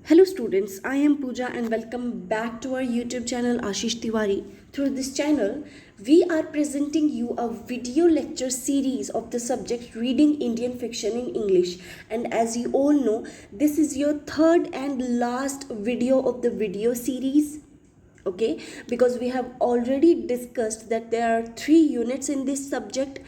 Hello students, I am Pooja and welcome back to our YouTube channel Ashish Tiwari. Through this channel, we are presenting you a video lecture series of the subject Reading Indian Fiction in English. And as you all know, this is your third and last video of the video series. Okay, because we have already discussed that there are 3 units in this subject.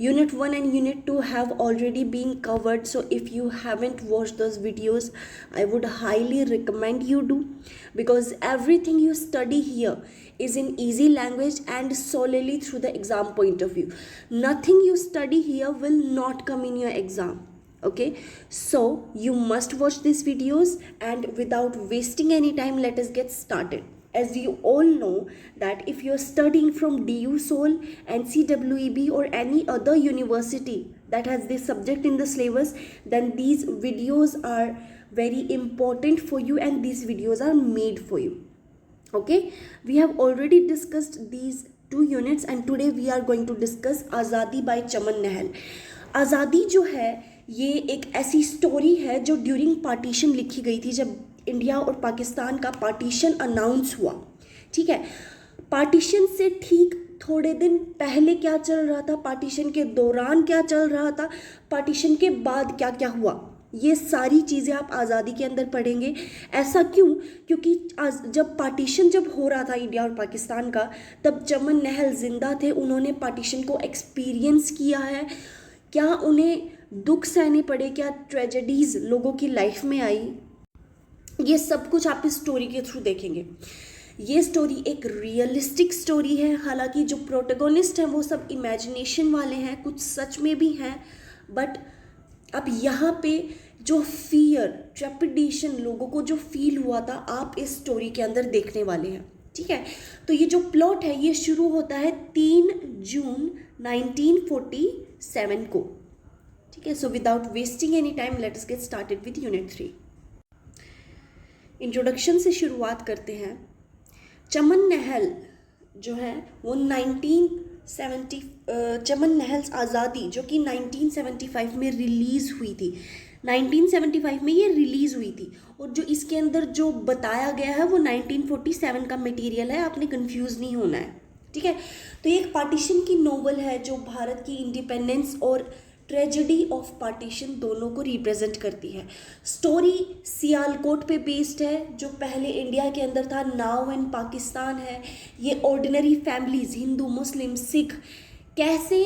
Unit 1 and Unit 2 have already been covered, so if you haven't watched those videos, I would highly recommend you do, because everything you study here is in easy language and solely through the exam point of view. Nothing you study here will not come in your exam. Okay, so you must watch these videos, and without wasting any time, let us get started. As you all know that if you're studying from DU Seoul, NCWEB or any other university that has this subject in the syllabus, then these videos are very important for you and these videos are made for you. Okay, we have already discussed these 2 units and today we are going to discuss Azadi by Chaman Nahal. आज़ादी जो है ये एक ऐसी story है जो during partition लिखी गई थी, जब इंडिया और पाकिस्तान का पार्टीशन अनाउंस हुआ. ठीक है, पार्टीशन से ठीक थोड़े दिन पहले क्या चल रहा था, पार्टीशन के दौरान क्या चल रहा था, पार्टीशन के बाद क्या क्या हुआ, ये सारी चीज़ें आप आज़ादी के अंदर पढ़ेंगे. ऐसा क्यों? क्योंकि जब पार्टीशन हो रहा था इंडिया और पाकिस्तान का, तब चमन नहल जिंदा थे. उन्होंने पार्टीशन को एक्सपीरियंस किया है. क्या उन्हें दुख सहने पड़े, क्या ट्रेजेडीज़ लोगों की लाइफ में आई, ये सब कुछ आप इस स्टोरी के थ्रू देखेंगे. ये स्टोरी एक रियलिस्टिक स्टोरी है. हालांकि जो प्रोटोगोनिस्ट हैं वो सब इमेजिनेशन वाले हैं, कुछ सच में भी हैं, बट अब यहाँ पे जो फियर, ट्रेपिडेशन लोगों को जो फील हुआ था, आप इस स्टोरी के अंदर देखने वाले हैं. ठीक है, तो ये जो प्लॉट है ये शुरू होता है 3 जून 1947 को. ठीक है, so without wasting any time let us get started with unit 3. Introduction से शुरुआत करते हैं. चमन नहल जो है वो 1970 चमन नहल आज़ादी जो कि 1975 में रिलीज़ हुई थी. 1975 में ये रिलीज़ हुई थी और जो इसके अंदर जो बताया गया है वो 1947 का मटेरियल है, आपने कंफ्यूज नहीं होना है. ठीक है, तो ये एक पार्टीशन की नोवेल है जो भारत की इंडिपेंडेंस और ट्रेजेडी ऑफ पार्टीशन दोनों को रिप्रेजेंट करती है. स्टोरी सियालकोट पे बेस्ड है जो पहले इंडिया के अंदर था, नाउ इन पाकिस्तान है. ये ऑर्डिनरी फैमिलीज, हिंदू, मुस्लिम, सिख, कैसे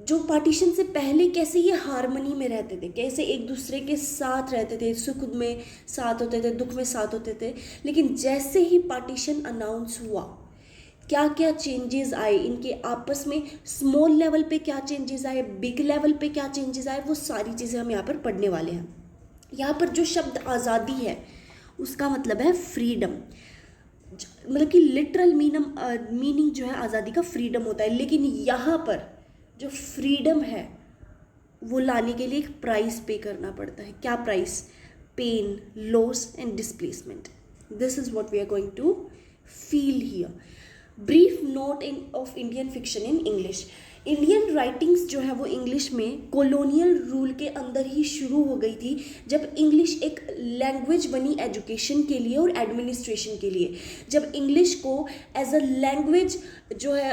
जो पार्टीशन से पहले कैसे ये हारमनी में रहते थे, कैसे एक दूसरे के साथ रहते थे, सुख में साथ होते थे, दुख में साथ होते थे. लेकिन जैसे ही पार्टीशन अनाउंस हुआ, क्या क्या चेंजेस आए इनके आपस में, स्मॉल लेवल पे क्या चेंजेस आए, बिग लेवल पे क्या चेंजेस आए, वो सारी चीज़ें हम यहाँ पर पढ़ने वाले हैं. यहाँ पर जो शब्द आज़ादी है उसका मतलब है फ्रीडम. मतलब कि लिटरल मीनिंग जो है आज़ादी का फ्रीडम होता है. लेकिन यहाँ पर जो फ्रीडम है वो लाने के लिए एक प्राइस पे करना पड़ता है. क्या price? Pain, loss and displacement. This is what we are going to feel here. Brief note of Indian fiction in English. Indian writings जो है वो इंग्लिश में कॉलोनियल रूल के अंदर ही शुरू हो गई थी, जब इंग्लिश एक लैंग्वेज बनी एजुकेशन के लिए और एडमिनिस्ट्रेशन के लिए. जब इंग्लिश को एज अ लैंग्वेज जो है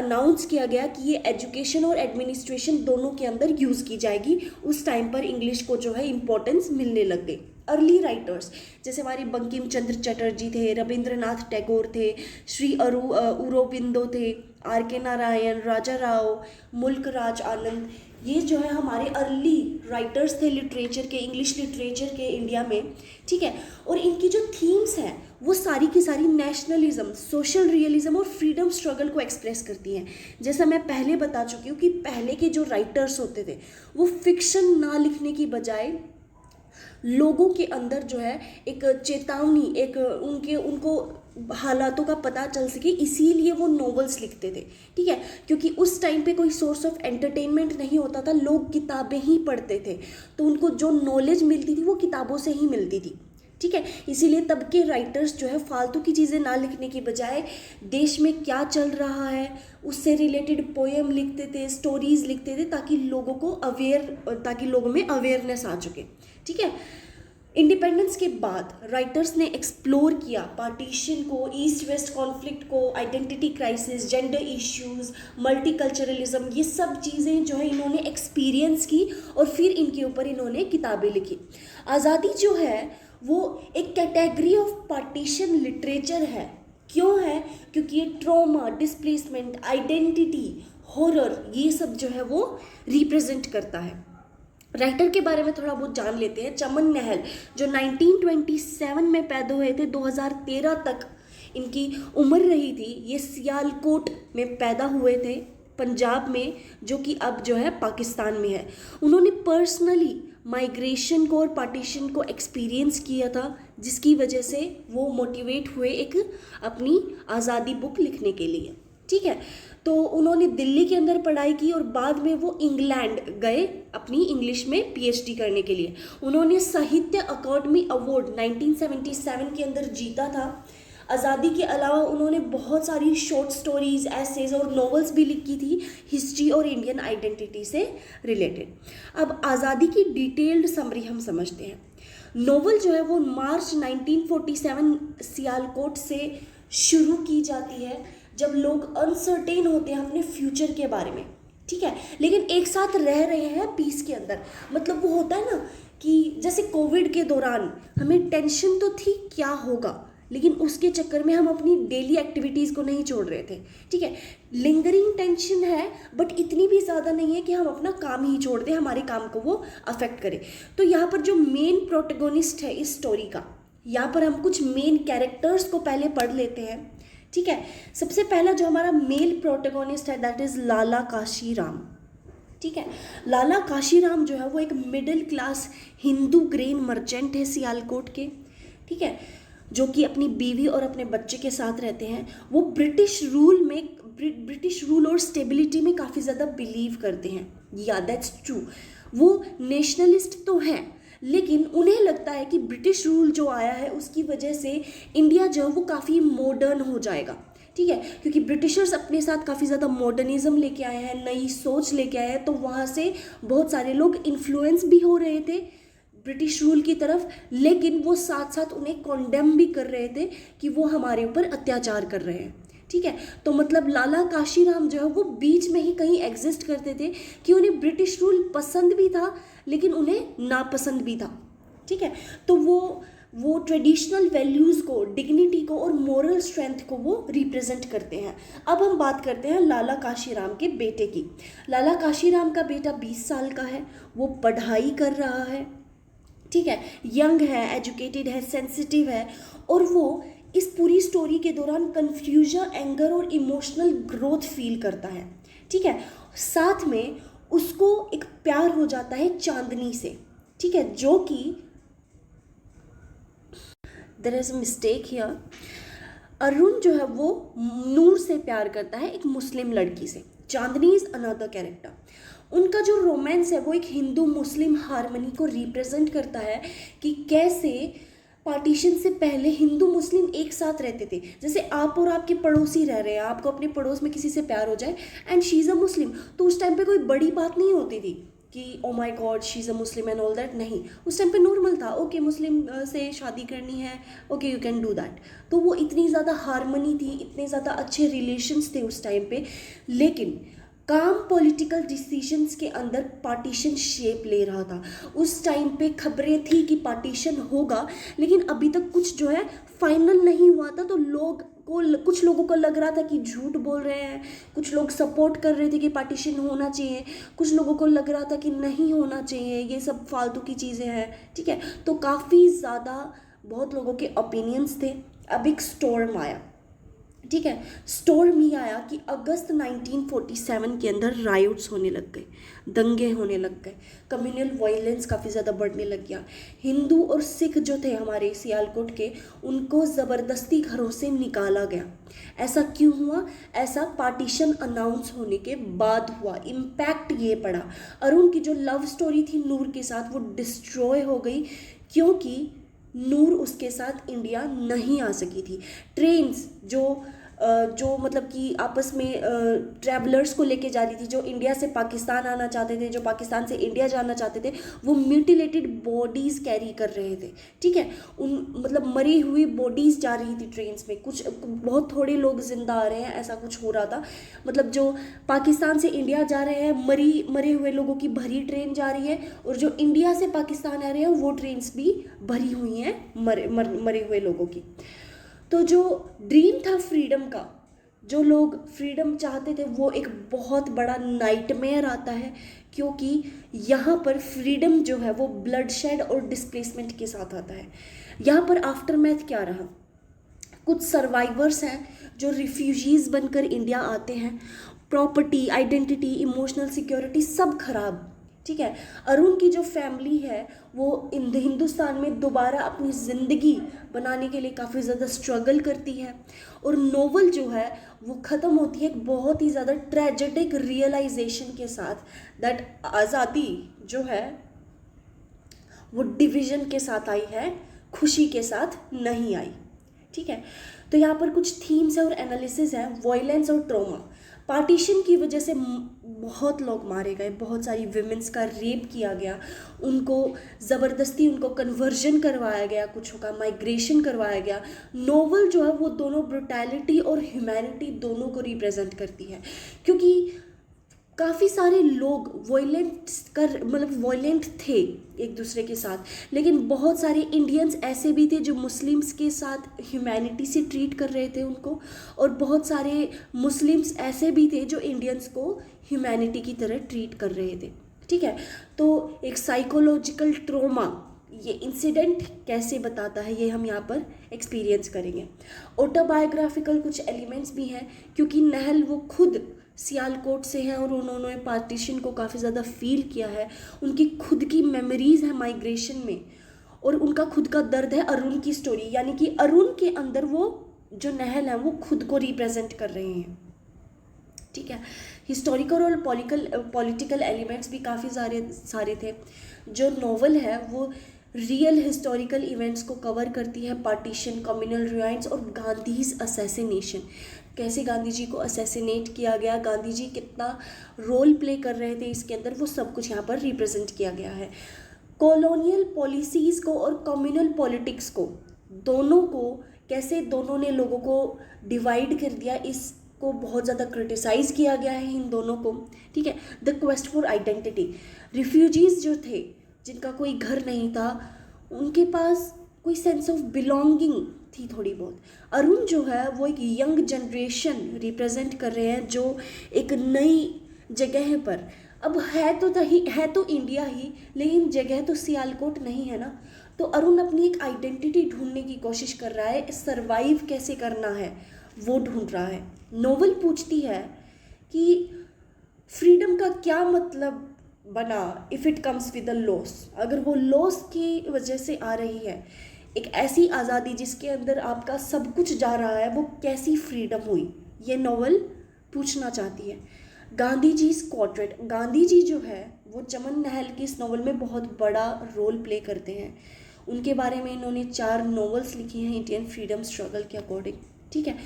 अनाउंस किया गया कि ये एजुकेशन और एडमिनिस्ट्रेशन दोनों के अंदर यूज़ की जाएगी, उस टाइम पर इंग्लिश को जो है इम्पोर्टेंस मिलने लग गई. अर्ली राइटर्स जैसे हमारे बंकिम चंद्र चटर्जी थे, रविंद्रनाथ टैगोर थे, श्री अरबिंदो थे, आर के नारायण, राजा राव, मुल्क राज आनंद, ये जो है हमारे अर्ली राइटर्स थे लिटरेचर के, इंग्लिश लिटरेचर के इंडिया में. ठीक है, और इनकी जो थीम्स हैं वो सारी की सारी नेशनलिज्म, सोशल रियलिज्म और फ्रीडम स्ट्रगल को एक्सप्रेस करती हैं. जैसा मैं पहले बता चुकी हूँ कि पहले के जो राइटर्स होते थे वो फिक्शन ना लिखने की बजाय लोगों के अंदर जो है एक चेतावनी, एक उनको हालातों का पता चल सके, इसीलिए वो नॉवेल्स लिखते थे. ठीक है, क्योंकि उस टाइम पे कोई सोर्स ऑफ एंटरटेनमेंट नहीं होता था, लोग किताबें ही पढ़ते थे, तो उनको जो नॉलेज मिलती थी वो किताबों से ही मिलती थी. ठीक है, इसीलिए तब के राइटर्स जो है फालतू की चीज़ें ना लिखने की बजाय देश में क्या चल रहा है उससे रिलेटेड पोएम लिखते थे, स्टोरीज लिखते थे, ताकि लोगों में अवेयरनेस आ चुके. ठीक है, इंडिपेंडेंस के बाद राइटर्स ने एक्सप्लोर किया पार्टीशन को, ईस्ट वेस्ट कॉन्फ्लिक्ट को, identity crisis, gender issues, multiculturalism, ये सब चीज़ें जो है इन्होंने एक्सपीरियंस की और फिर इनके ऊपर इन्होंने किताबें लिखी। आज़ादी जो है वो एक कैटेगरी ऑफ पार्टीशन लिटरेचर है। क्यों है? क्योंकि ये ट्रॉमा, डिस्प्लेसमेंट, आइडेंटिटी, हॉरर, ये सब जो है वो रिप्रेजेंट करता है। राइटर के बारे में थोड़ा बहुत जान लेते हैं। चमन नहल जो 1927 में पैदा हुए थे, 2013 तक इनकी उम्र रही थी। ये सियालकोट में पैदा हुए थे, पंजाब में, जो कि अब जो है पाकिस्तान में है। उन्होंने पर्सनली माइग्रेशन को और पार्टीशन को एक्सपीरियंस किया था, जिसकी वजह से वो मोटिवेट हुए एक अपनी आज़ादी बुक लिखने के लिए। ठीक है, तो उन्होंने दिल्ली के अंदर पढ़ाई की और बाद में वो इंग्लैंड गए अपनी इंग्लिश में पीएचडी करने के लिए। उन्होंने साहित्य अकादमी अवार्ड 1977 के अंदर जीता था। आज़ादी के अलावा उन्होंने बहुत सारी शॉर्ट स्टोरीज, एसेज और नॉवेल्स भी लिखी थी हिस्ट्री और इंडियन आइडेंटिटी से रिलेटेड। अब आज़ादी की डिटेल्ड समरी हम समझते हैं। नॉवेल जो है वो मार्च 1947 सियालकोट से शुरू की जाती है, जब लोग अनसर्टेन होते हैं अपने फ्यूचर के बारे में। ठीक है, लेकिन एक साथ रह रहे हैं पीस के अंदर। मतलब वो होता है ना कि जैसे कोविड के दौरान हमें टेंशन तो थी क्या होगा, लेकिन उसके चक्कर में हम अपनी डेली एक्टिविटीज़ को नहीं छोड़ रहे थे। ठीक है, लिंगरिंग टेंशन है बट इतनी भी ज़्यादा नहीं है कि हम अपना काम ही छोड़ दें, हमारे काम को वो अफेक्ट करे। तो यहाँ पर जो मेन प्रोटैगनिस्ट है इस स्टोरी का, यहाँ पर हम कुछ मेन कैरेक्टर्स को पहले पढ़ लेते हैं। ठीक है, सबसे पहला जो हमारा मेल प्रोटैगनिस्ट है दैट इज़ लाला काशीराम। ठीक है, लाला काशीराम जो है वो एक middle class Hindu grain merchant है सियालकोट के। ठीक है, जो कि अपनी बीवी और अपने बच्चे के साथ रहते हैं। वो ब्रिटिश रूल और स्टेबिलिटी में काफ़ी ज़्यादा बिलीव करते हैं। या दैट्स ट्रू, वो नेशनलिस्ट तो हैं, लेकिन उन्हें लगता है कि ब्रिटिश रूल जो आया है उसकी वजह से इंडिया जो है वो काफ़ी मॉडर्न हो जाएगा। ठीक है, क्योंकि ब्रिटिशर्स अपने साथ काफ़ी ज़्यादा मॉडर्निज्म लेके आए हैं, नई सोच लेके आए हैं, तो वहाँ से बहुत सारे लोग इन्फ्लुएंस भी हो रहे थे ब्रिटिश रूल की तरफ, लेकिन वो साथ साथ उन्हें कॉन्डेम भी कर रहे थे कि वो हमारे ऊपर अत्याचार कर रहे हैं। ठीक है, तो मतलब लाला काशीराम जो है वो बीच में ही कहीं एग्जिस्ट करते थे कि उन्हें ब्रिटिश रूल पसंद भी था लेकिन उन्हें नापसंद भी था। ठीक है, तो वो ट्रेडिशनल वैल्यूज़ को, डिग्निटी को और मोरल स्ट्रेंथ को वो रिप्रेजेंट करते हैं। अब हम बात करते हैं लाला काशीराम के बेटे की। लाला काशीराम का बेटा 20 साल का है, वो पढ़ाई कर रहा है। ठीक है, यंग है, एजुकेटेड है, सेंसिटिव है, और वो इस पूरी स्टोरी के दौरान कन्फ्यूजन, एंगर और इमोशनल ग्रोथ फील करता है। ठीक है, साथ में उसको एक प्यार हो जाता है चांदनी से। ठीक है, जो कि there is a mistake here. Arun जो है वो नूर से प्यार करता है, एक मुस्लिम लड़की से। चांदनी इज अनदर कैरेक्टर। उनका जो रोमांस है वो एक हिंदू मुस्लिम हार्मनी को रिप्रेजेंट करता है कि कैसे पार्टीशन से पहले हिंदू मुस्लिम एक साथ रहते थे। जैसे आप और आपके पड़ोसी रह रहे हैं, आपको अपने पड़ोस में किसी से प्यार हो जाए एंड शी इज़ अ मुस्लिम, तो उस टाइम पे कोई बड़ी बात नहीं होती थी कि oh my God she is a Muslim and all that. नहीं, उस टाइम पे नॉर्मल था, ओके मुस्लिम से शादी करनी है, okay you can do that. तो वो इतनी ज़्यादा हार्मनी थी, इतने ज़्यादा अच्छे रिलेशंस थे उस टाइम पे। लेकिन काम पॉलिटिकल डिसीजंस के अंदर पार्टीशन शेप ले रहा था। उस टाइम पे खबरें थी कि पार्टीशन होगा, लेकिन अभी तक कुछ जो है फाइनल नहीं हुआ था। तो कुछ लोगों को लग रहा था कि झूठ बोल रहे हैं, कुछ लोग सपोर्ट कर रहे थे कि पार्टीशन होना चाहिए, कुछ लोगों को लग रहा था कि नहीं होना चाहिए, ये सब फालतू की चीज़ें हैं। ठीक है, तो काफ़ी ज़्यादा बहुत लोगों के ओपिनियंस थे। अब एक स्टॉर्म आया। ठीक है, स्टॉर्म ही आया कि अगस्त 1947 के अंदर रायोट्स होने लग गए, दंगे होने लग गए, कम्युनल वायलेंस काफ़ी ज़्यादा बढ़ने लग गया। हिंदू और सिख जो थे हमारे सियालकोट के, उनको ज़बरदस्ती घरों से निकाला गया। ऐसा क्यों हुआ? ऐसा पार्टीशन अनाउंस होने के बाद हुआ। इम्पैक्ट ये पड़ा, अरुण की जो लव स्टोरी थी नूर के साथ वो डिस्ट्रॉय हो गई, क्योंकि नूर उसके साथ इंडिया नहीं आ सकी थी। ट्रेन्स जो जो मतलब कि आपस में ट्रैवलर्स को लेके जा रही थी, जो इंडिया से पाकिस्तान आना चाहते थे, जो पाकिस्तान से इंडिया जाना चाहते थे, वो म्यूटिलेटेड बॉडीज़ कैरी कर रहे थे, ठीक है। उन मतलब मरी हुई बॉडीज़ जा रही थी ट्रेन्स में, कुछ बहुत थोड़े लोग जिंदा आ रहे हैं, ऐसा कुछ हो रहा था। मतलब जो पाकिस्तान से इंडिया जा रहे हैं, मरे हुए लोगों की भरी ट्रेन जा रही है, और जो इंडिया से पाकिस्तान आ रहे हैं वो ट्रेन्स भी भरी हुई हैं मरे हुए लोगों की। तो जो ड्रीम था फ्रीडम का, जो लोग फ्रीडम चाहते थे, वो एक बहुत बड़ा नाइटमेयर आता है, क्योंकि यहाँ पर फ्रीडम जो है वो ब्लडशेड और डिस्प्लेसमेंट के साथ आता है। यहाँ पर आफ्टरमैथ क्या रहा, कुछ सर्वाइवर्स हैं जो रिफ्यूजीज़ बनकर इंडिया आते हैं, प्रॉपर्टी, आइडेंटिटी, इमोशनल सिक्योरिटी सब खराब, ठीक है। अरुण की जो फैमिली है वो हिंदुस्तान में दोबारा अपनी ज़िंदगी बनाने के लिए काफ़ी ज़्यादा स्ट्रगल करती है, और नोवेल जो है वो ख़त्म होती है एक बहुत ही ज़्यादा ट्रेजेडिक रियलाइजेशन के साथ, दैट आज़ादी जो है वो डिवीज़न के साथ आई है, खुशी के साथ नहीं आई, ठीक है। तो यहाँ पर कुछ थीम्स है और एनालिसिस है। वॉयलेंस और ट्रॉमा, पार्टीशन की वजह से बहुत लोग मारे गए, बहुत सारी विमेंस का रेप किया गया, उनको ज़बरदस्ती उनको कन्वर्जन करवाया गया, कुछ का माइग्रेशन करवाया गया। नोवेल जो है वो दोनों ब्रुटैलिटी और ह्यूमैनिटी दोनों को रिप्रेजेंट करती है, क्योंकि काफ़ी सारे लोग वॉयलेंट थे एक दूसरे के साथ, लेकिन बहुत सारे इंडियंस ऐसे भी थे जो मुस्लिम्स के साथ ह्यूमैनिटी से ट्रीट कर रहे थे उनको, और बहुत सारे मुस्लिम्स ऐसे भी थे जो इंडियंस को ह्यूमैनिटी की तरह ट्रीट कर रहे थे, ठीक है। तो एक साइकोलॉजिकल ट्रॉमा ये इंसिडेंट कैसे बताता है, ये हम यहाँ पर एक्सपीरियंस करेंगे। ऑटोबायोग्राफिकल कुछ एलिमेंट्स भी हैं, क्योंकि नहल वो खुद सियालकोट से हैं और उन्होंने पार्टीशन को काफ़ी ज़्यादा फील किया है, उनकी खुद की मेमोरीज़ है माइग्रेशन में, और उनका खुद का दर्द है अरुण की स्टोरी, यानी कि अरुण के अंदर वो जो नहल है वो खुद को रिप्रेजेंट कर रहे हैं, ठीक है। हिस्टोरिकल और पॉलिटिकल एलिमेंट्स भी काफ़ी सारे थे। जो नॉवल है वो रियल हिस्टोरिकल इवेंट्स को कवर करती है, पार्टीशन, कम्युनल रुइंस और गांधीज असैसिनेशन, कैसे गांधी जी को असैसिनेट किया गया, गांधी जी कितना रोल प्ले कर रहे थे इसके अंदर, वो सब कुछ यहाँ पर रिप्रेजेंट किया गया है। कॉलोनियल पॉलिसीज़ को और कम्युनल पॉलिटिक्स को, दोनों को कैसे दोनों ने लोगों को डिवाइड कर दिया, इसको बहुत ज़्यादा क्रिटिसाइज़ किया गया है इन दोनों को, ठीक है। The quest for identity, refugees जो थे जिनका कोई घर नहीं था, उनके पास कोई सेंस ऑफ बिलोंगिंग थी थोड़ी बहुत। अरुण जो है वो एक यंग जनरेशन रिप्रेजेंट कर रहे हैं जो एक नई जगह पर, अब है तो इंडिया ही, लेकिन जगह तो सियालकोट नहीं है ना। तो अरुण अपनी एक आइडेंटिटी ढूंढने की कोशिश कर रहा है, सर्वाइव कैसे करना है वो ढूंढ रहा है। नोवेल पूछती है कि फ्रीडम का क्या मतलब बना if it comes with a loss, अगर वो लॉस की वजह से आ रही है, एक ऐसी आज़ादी जिसके अंदर आपका सब कुछ जा रहा है, वो कैसी फ्रीडम हुई, ये नॉवल पूछना चाहती है। गांधी जी पोर्ट्रेट, गांधी जी जो है वो चमन नहल की इस नॉवल में बहुत बड़ा रोल प्ले करते हैं। उनके बारे में इन्होंने 4 नॉवेल्स लिखी हैं इंडियन फ्रीडम स्ट्रगल के अकॉर्डिंग, ठीक है।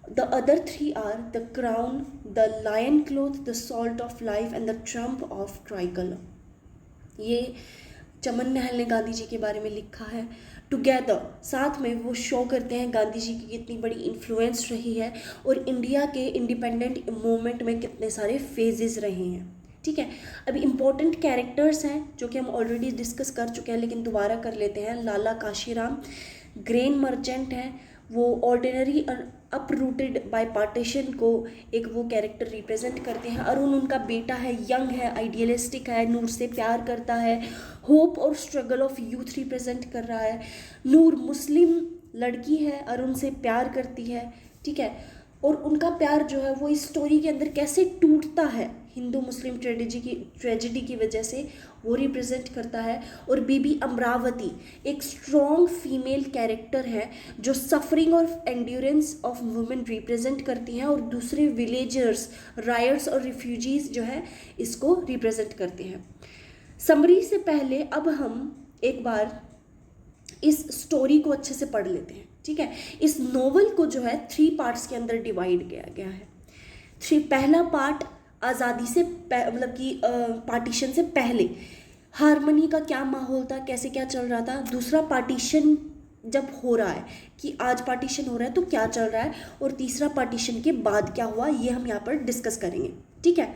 The other 3 are The Crown, The Lion Cloth, The Salt of Life and The Trump of Tricolor। ये चमन नहल ने गांधी जी के बारे में लिखा है। टुगेदर, साथ में वो शो करते हैं गांधी जी की कितनी बड़ी इन्फ्लुएंस रही है और इंडिया के इंडिपेंडेंट मूवमेंट में कितने सारे फेजेस रहे हैं, ठीक है। अभी इम्पोर्टेंट कैरेक्टर्स हैं जो कि हम ऑलरेडी डिस्कस कर चुके हैं, लेकिन दोबारा कर लेते हैं। लाला काशीराम ग्रेन मर्चेंट हैं, वो ऑर्डिनरी अपरूटेड बाय पार्टीशन को एक वो कैरेक्टर रिप्रेजेंट करते हैं। अरुण उनका बेटा है, यंग है, आइडियलिस्टिक है, नूर से प्यार करता है, होप और स्ट्रगल ऑफ यूथ रिप्रेजेंट कर रहा है। नूर मुस्लिम लड़की है, अरुण से प्यार करती है, ठीक है। और उनका प्यार जो है वो इस स्टोरी के अंदर कैसे टूटता है हिंदू मुस्लिम ट्रेजेडी की वजह से, वो रिप्रेजेंट करता है। और बीबी अमरावती एक स्ट्रॉन्ग फीमेल कैरेक्टर है जो सफरिंग और एंड्योरेंस ऑफ वुमेन रिप्रेजेंट करती हैं, और दूसरे विलेजर्स, रायट्स और रिफ्यूजीज़ जो है इसको रिप्रेजेंट करते हैं। समरी से पहले अब हम एक बार इस स्टोरी को अच्छे से पढ़ लेते हैं। ठीक है। इस नोवेल को जो है 3 पार्ट्स के अंदर डिवाइड किया गया है। पहला पार्ट आज़ादी से मतलब कि पार्टीशन से पहले हारमोनी का क्या माहौल था, कैसे क्या चल रहा था। दूसरा पार्टीशन जब हो रहा है कि आज पार्टीशन हो रहा है तो क्या चल रहा है, और तीसरा पार्टीशन के बाद क्या हुआ, ये हम यहाँ पर डिस्कस करेंगे। ठीक है,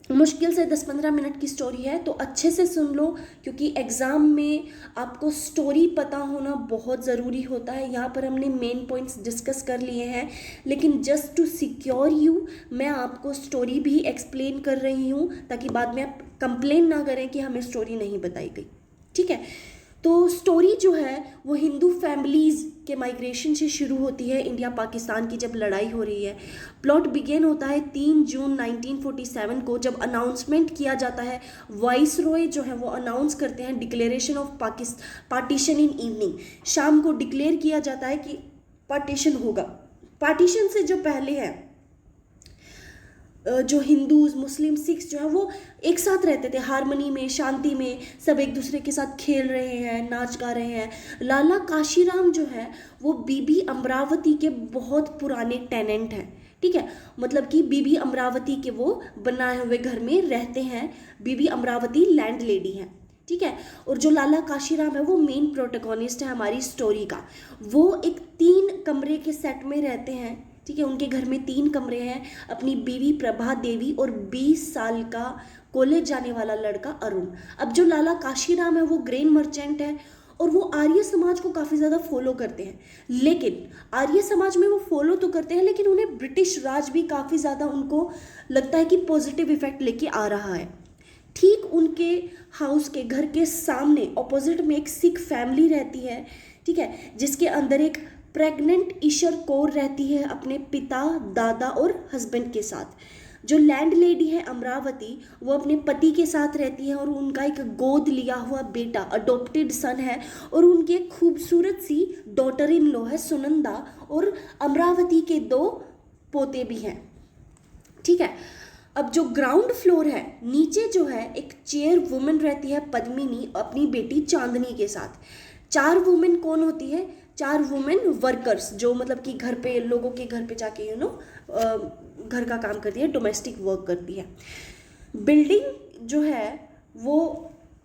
मुश्किल से 10-15 मिनट की स्टोरी है, तो अच्छे से सुन लो, क्योंकि एग्ज़ाम में आपको स्टोरी पता होना बहुत ज़रूरी होता है। यहाँ पर हमने मेन पॉइंट्स डिस्कस कर लिए हैं, लेकिन जस्ट टू सिक्योर यू मैं आपको स्टोरी भी एक्सप्लेन कर रही हूँ, ताकि बाद में आप कंप्लेन ना करें कि हमें स्टोरी नहीं बताई गई। ठीक है, तो स्टोरी जो है वो हिंदू फैमिलीज़ के माइग्रेशन से शुरू होती है। इंडिया पाकिस्तान की जब लड़ाई हो रही है, प्लॉट बिगेन होता है 3 जून 1947 को, जब अनाउंसमेंट किया जाता है। वाइस रॉय जो है वो अनाउंस करते हैं declaration of partition in evening. शाम को डिक्लेयर किया जाता है कि पार्टीशन होगा। पार्टीशन से जो पहले है, जो हिंदूज, मुस्लिम, सिख्स जो है वो एक साथ रहते थे, हारमोनी में, शांति में, सब एक दूसरे के साथ खेल रहे हैं, नाच गा रहे हैं। लाला काशीराम जो है वो बीबी अमरावती के बहुत पुराने टेनेंट हैं। ठीक है, मतलब कि बीबी अमरावती के वो बनाए हुए घर में रहते हैं। बीबी अमरावती लैंड लेडी है। ठीक है, और जो लाला काशीराम है वो मेन प्रोटोगोनिस्ट है हमारी स्टोरी का। वो एक 3 कमरे के सेट में रहते हैं। ठीक है, उनके घर में 3 कमरे हैं। अपनी बीवी प्रभा देवी और 20 साल का कॉलेज जाने वाला लड़का अरुण। अब जो लाला काशीराम है वो ग्रेन मर्चेंट है, और वो आर्य समाज को काफ़ी ज़्यादा फॉलो करते हैं। लेकिन आर्य समाज में वो फॉलो तो करते हैं, लेकिन उन्हें ब्रिटिश राज भी काफ़ी ज़्यादा उनको लगता है कि पॉजिटिव इफेक्ट लेके आ रहा है। ठीक उनके हाउस के घर के सामने ऑपोजिट में एक सिख फैमिली रहती है। ठीक है, जिसके अंदर एक प्रेग्नेंट ईशर कौर रहती है अपने पिता, दादा और हस्बैंड के साथ। जो लैंड लेडी है अमरावती, वो अपने पति के साथ रहती है, और उनका एक गोद लिया हुआ बेटा, अडॉप्टेड सन है, और उनकी एक खूबसूरत सी डॉटर इन लॉ है सुनंदा, और अमरावती के 2 पोते भी हैं। ठीक है, अब जो ग्राउंड फ्लोर है, नीचे जो है एक चेयर वुमेन रहती है पद्मिनी, अपनी बेटी चांदनी के साथ। 4 वुमेन कौन होती है? 4 वुमेन वर्कर्स, जो मतलब कि घर पे, लोगों के घर पे जाके घर का काम करती है, डोमेस्टिक वर्क करती है। बिल्डिंग जो है वो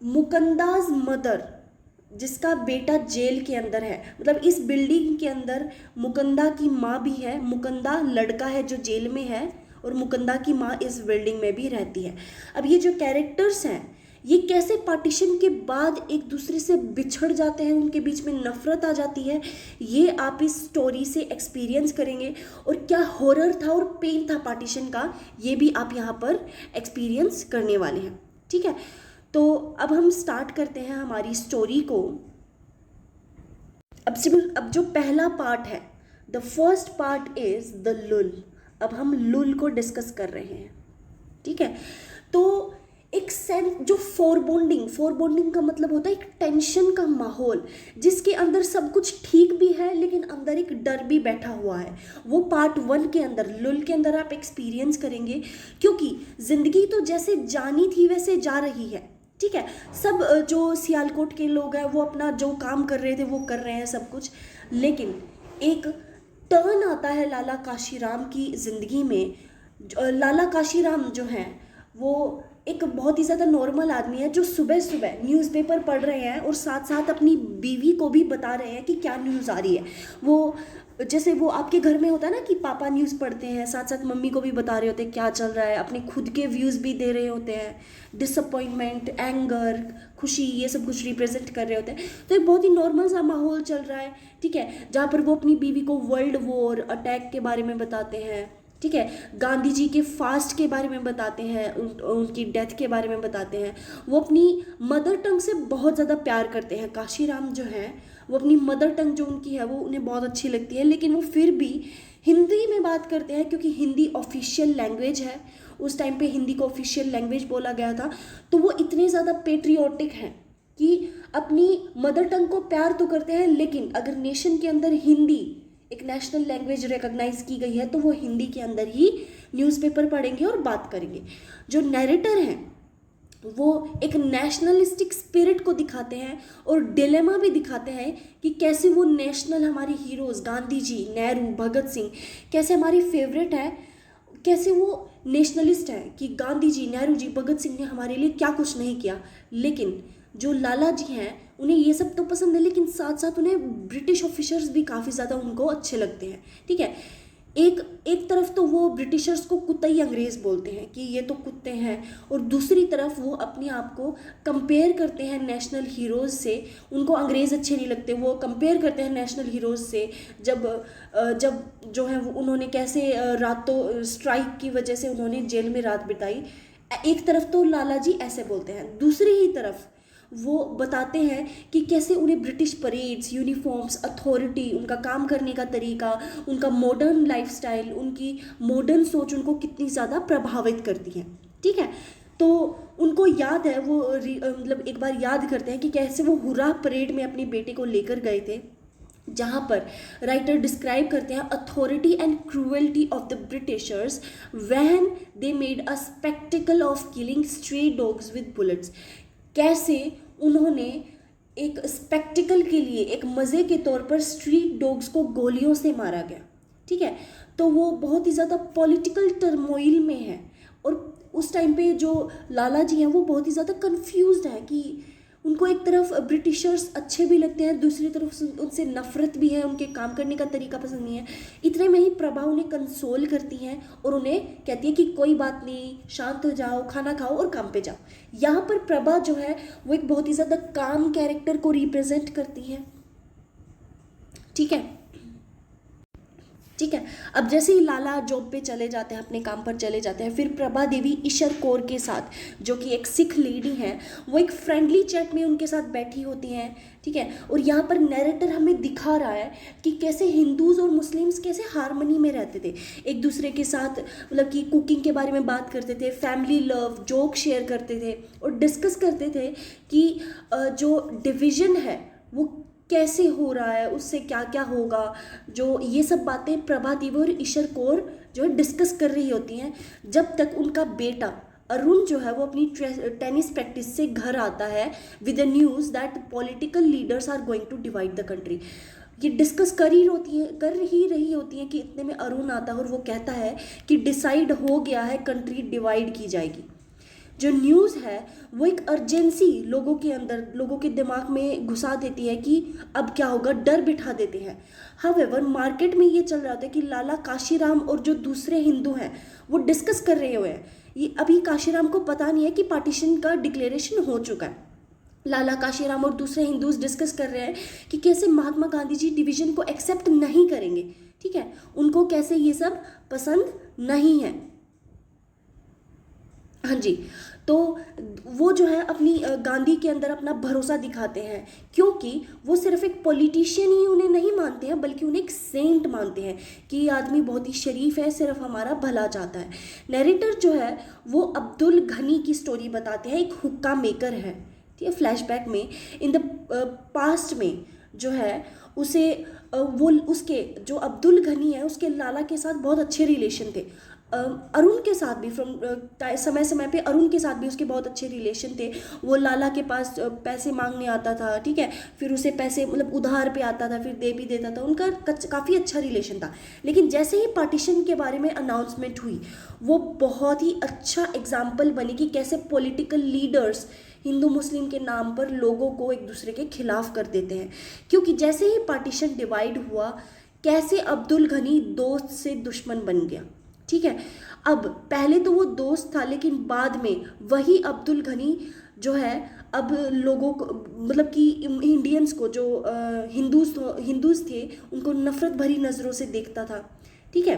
मुकंदाज मदर, जिसका बेटा जेल के अंदर है, मतलब इस बिल्डिंग के अंदर मुकंदा की माँ भी है। मुकंदा लड़का है जो जेल में है, और मुकंदा की माँ इस बिल्डिंग में भी रहती है। अब ये जो कैरेक्टर्स हैं, ये कैसे पार्टीशन के बाद एक दूसरे से बिछड़ जाते हैं, उनके बीच में नफरत आ जाती है, ये आप इस स्टोरी से एक्सपीरियंस करेंगे। और क्या हॉरर था और पेन था पार्टीशन का, ये भी आप यहाँ पर एक्सपीरियंस करने वाले हैं। ठीक है, तो अब हम स्टार्ट करते हैं हमारी स्टोरी को। अब जो पहला पार्ट है, the first part is the lull. अब हम लुल को डिस्कस कर रहे हैं। ठीक है, तो एक सेंस जो फोरबोंडिंग का मतलब होता है एक टेंशन का माहौल, जिसके अंदर सब कुछ ठीक भी है लेकिन अंदर एक डर भी बैठा हुआ है। वो पार्ट 1 के अंदर, लुल के अंदर आप एक्सपीरियंस करेंगे, क्योंकि जिंदगी तो जैसे जानी थी वैसे जा रही है। ठीक है, सब जो सियालकोट के लोग हैं वो अपना जो काम कर रहे थे वो कर रहे हैं सब कुछ, लेकिन एक टर्न आता है लाला काशीराम की ज़िंदगी में। लाला काशीराम जो हैं वो एक बहुत ही ज़्यादा नॉर्मल आदमी है, जो सुबह सुबह न्यूज़पेपर पढ़ रहे हैं और साथ साथ अपनी बीवी को भी बता रहे हैं कि क्या न्यूज़ आ रही है। वो जैसे वो आपके घर में होता है ना कि पापा न्यूज़ पढ़ते हैं, साथ साथ मम्मी को भी बता रहे होते हैं क्या चल रहा है, अपने खुद के व्यूज़ भी दे रहे होते हैं, डिसअपॉइंटमेंट, एंगर, खुशी, ये सब कुछ रिप्रेजेंट कर रहे होते हैं। तो एक बहुत ही नॉर्मल सा माहौल चल रहा है। ठीक है, जहाँ पर वो अपनी बीवी को वर्ल्ड वॉर, अटैक के बारे में बताते हैं। ठीक है, गांधी जी के फास्ट के बारे में बताते हैं, उनकी डेथ के बारे में बताते हैं। वो अपनी मदर टंग से बहुत ज़्यादा प्यार करते हैं। काशीराम जो हैं वो अपनी मदर टंग जो उनकी है वो उन्हें बहुत अच्छी लगती है, लेकिन वो फिर भी हिंदी में बात करते हैं, क्योंकि हिंदी ऑफिशियल लैंग्वेज है। उस टाइम पे हिंदी को ऑफिशियल लैंग्वेज बोला गया था। तो वो इतने ज़्यादा पेट्रियोटिक हैं कि अपनी मदर टंग को प्यार तो करते हैं, लेकिन अगर नेशन के अंदर हिंदी एक नेशनल लैंग्वेज रिकॉग्नाइज की गई है तो वो हिंदी के अंदर ही न्यूज़पेपर पढ़ेंगे और बात करेंगे। जो नैरेटर हैं वो एक नेशनलिस्टिक स्पिरिट को दिखाते हैं और डिलेमा भी दिखाते हैं कि कैसे वो नेशनल हमारे हीरोज़ गांधी जी, नेहरू, भगत सिंह कैसे हमारी फेवरेट है, कैसे वो नेशनलिस्ट है कि गांधी जी, नेहरू जी, भगत सिंह ने हमारे लिए क्या कुछ नहीं किया। लेकिन जो लाला जी हैं उन्हें ये सब तो पसंद है, लेकिन साथ साथ उन्हें ब्रिटिश ऑफिसर्स भी काफ़ी ज़्यादा उनको अच्छे लगते हैं। ठीक है, एक एक तरफ तो वो ब्रिटिशर्स को कुत्तई अंग्रेज़ बोलते हैं कि ये तो कुत्ते हैं, और दूसरी तरफ वो अपने आप को कंपेयर करते हैं नेशनल हीरोज़ से। उनको अंग्रेज़ अच्छे नहीं लगते, वो कंपेयर करते हैं नेशनल हीरोज़ से। जब जो है वो उन्होंने कैसे रातों स्ट्राइक की वजह से उन्होंने जेल में रात बिताई। एक तरफ तो लाला जी ऐसे बोलते हैं, दूसरी ही तरफ वो बताते हैं कि कैसे उन्हें ब्रिटिश परेड्स, यूनिफॉर्म्स, अथॉरिटी, उनका काम करने का तरीका, उनका मॉडर्न लाइफस्टाइल, उनकी मॉडर्न सोच उनको कितनी ज़्यादा प्रभावित करती है। ठीक है, तो उनको याद है, वो मतलब एक बार याद करते हैं कि कैसे वो हुर्राह परेड में अपने बेटे को लेकर गए थे, जहाँ पर राइटर डिस्क्राइब करते हैं authority and cruelty of the Britishers when they made a spectacle of killing stray dogs with bullets. कैसे उन्होंने एक स्पेक्टिकल के लिए, एक मज़े के तौर पर स्ट्रीट डॉग्स को गोलियों से मारा गया। ठीक है, तो वो बहुत ही ज़्यादा पॉलिटिकल टर्मोइल में है, और उस टाइम पे जो लाला जी हैं वो बहुत ही ज़्यादा कंफ्यूज्ड है कि उनको एक तरफ ब्रिटिशर्स अच्छे भी लगते हैं, दूसरी तरफ उनसे नफरत भी है, उनके काम करने का तरीका पसंद नहीं है। इतने में ही प्रभा उन्हें कंसोल करती हैं और उन्हें कहती है कि कोई बात नहीं, शांत हो जाओ, खाना खाओ और काम पे जाओ। यहाँ पर प्रभा जो है वो एक बहुत ही ज़्यादा काम कैरेक्टर को रिप्रेजेंट करती है। ठीक है, ठीक है। अब जैसे ही लाला जॉब पे चले जाते हैं, अपने काम पर चले जाते हैं, फिर प्रभा देवी ईशर कौर के साथ, जो कि एक सिख लेडी हैं, वो एक फ्रेंडली चैट में उनके साथ बैठी होती हैं। ठीक है, और यहाँ पर नैरेटर हमें दिखा रहा है कि कैसे हिंदूज़ और मुस्लिम्स कैसे हारमनी में रहते थे, एक दूसरे के साथ, मतलब कि कुकिंग के बारे में बात करते थे, फैमिली लव, जोक शेयर करते थे और डिस्कस करते थे कि जो डिवीज़न है वो कैसे हो रहा है, उससे क्या क्या होगा। जो ये सब बातें प्रभा देवी और ईशर कौर जो है डिस्कस कर रही होती हैं, जब तक उनका बेटा अरुण जो है वो अपनी टेनिस प्रैक्टिस से घर आता है with the news that political leaders are going to divide the country. ये डिस्कस कर ही रही होती हैं कि इतने में अरुण आता है और वो कहता है कि डिसाइड हो गया है, कंट्री डिवाइड की जाएगी। जो न्यूज़ है वो एक अर्जेंसी लोगों के अंदर, लोगों के दिमाग में घुसा देती है कि अब क्या होगा, डर बिठा देते हैं। हाउएवर मार्केट में ये चल रहा होता है कि लाला काशीराम और जो दूसरे हिंदू हैं वो डिस्कस कर रहे हुए हैं। ये अभी काशीराम को पता नहीं है कि पार्टीशन का डिक्लेरेशन हो चुका है। लाला, काशीराम और दूसरे हिंदूज डिस्कस कर रहे हैं कि कैसे महात्मा गांधी जी डिवीज़न को एक्सेप्ट नहीं करेंगे। ठीक है, उनको कैसे ये सब पसंद नहीं है। हाँ जी, तो वो जो है अपनी गांधी के अंदर अपना भरोसा दिखाते हैं, क्योंकि वो सिर्फ एक पॉलिटिशियन ही उन्हें नहीं मानते हैं, बल्कि उन्हें एक सेंट मानते हैं कि ये आदमी बहुत ही शरीफ है, सिर्फ हमारा भला चाहता है। नैरेटर जो है वो अब्दुल घनी की स्टोरी बताते हैं, एक हुक्का मेकर है। ठीक है, फ्लैशबैक में इन द पास्ट में जो है उसे वो उसके जो अब्दुल घनी है उसके लाला के साथ बहुत अच्छे रिलेशन थे। अरुण के साथ भी समय समय पे अरुण के साथ भी उसके बहुत अच्छे रिलेशन थे। वो लाला के पास पैसे मांगने आता था, ठीक है, फिर उसे पैसे मतलब उधार पे आता था, फिर दे भी देता था। उनका काफ़ी अच्छा रिलेशन था। लेकिन जैसे ही पार्टीशन के बारे में अनाउंसमेंट हुई, वो बहुत ही अच्छा एग्जाम्पल बनी कि कैसे पॉलिटिकल लीडर्स हिंदू मुस्लिम के नाम पर लोगों को एक दूसरे के खिलाफ कर देते हैं। क्योंकि जैसे ही पार्टीशन डिवाइड हुआ, कैसे अब्दुल घनी दोस्त से दुश्मन बन गया। ठीक है, अब पहले तो वो दोस्त था, लेकिन बाद में वही अब्दुल घनी जो है अब लोगों को, मतलब कि इंडियंस को, जो हिंदूज थे, उनको नफ़रत भरी नज़रों से देखता था। ठीक है,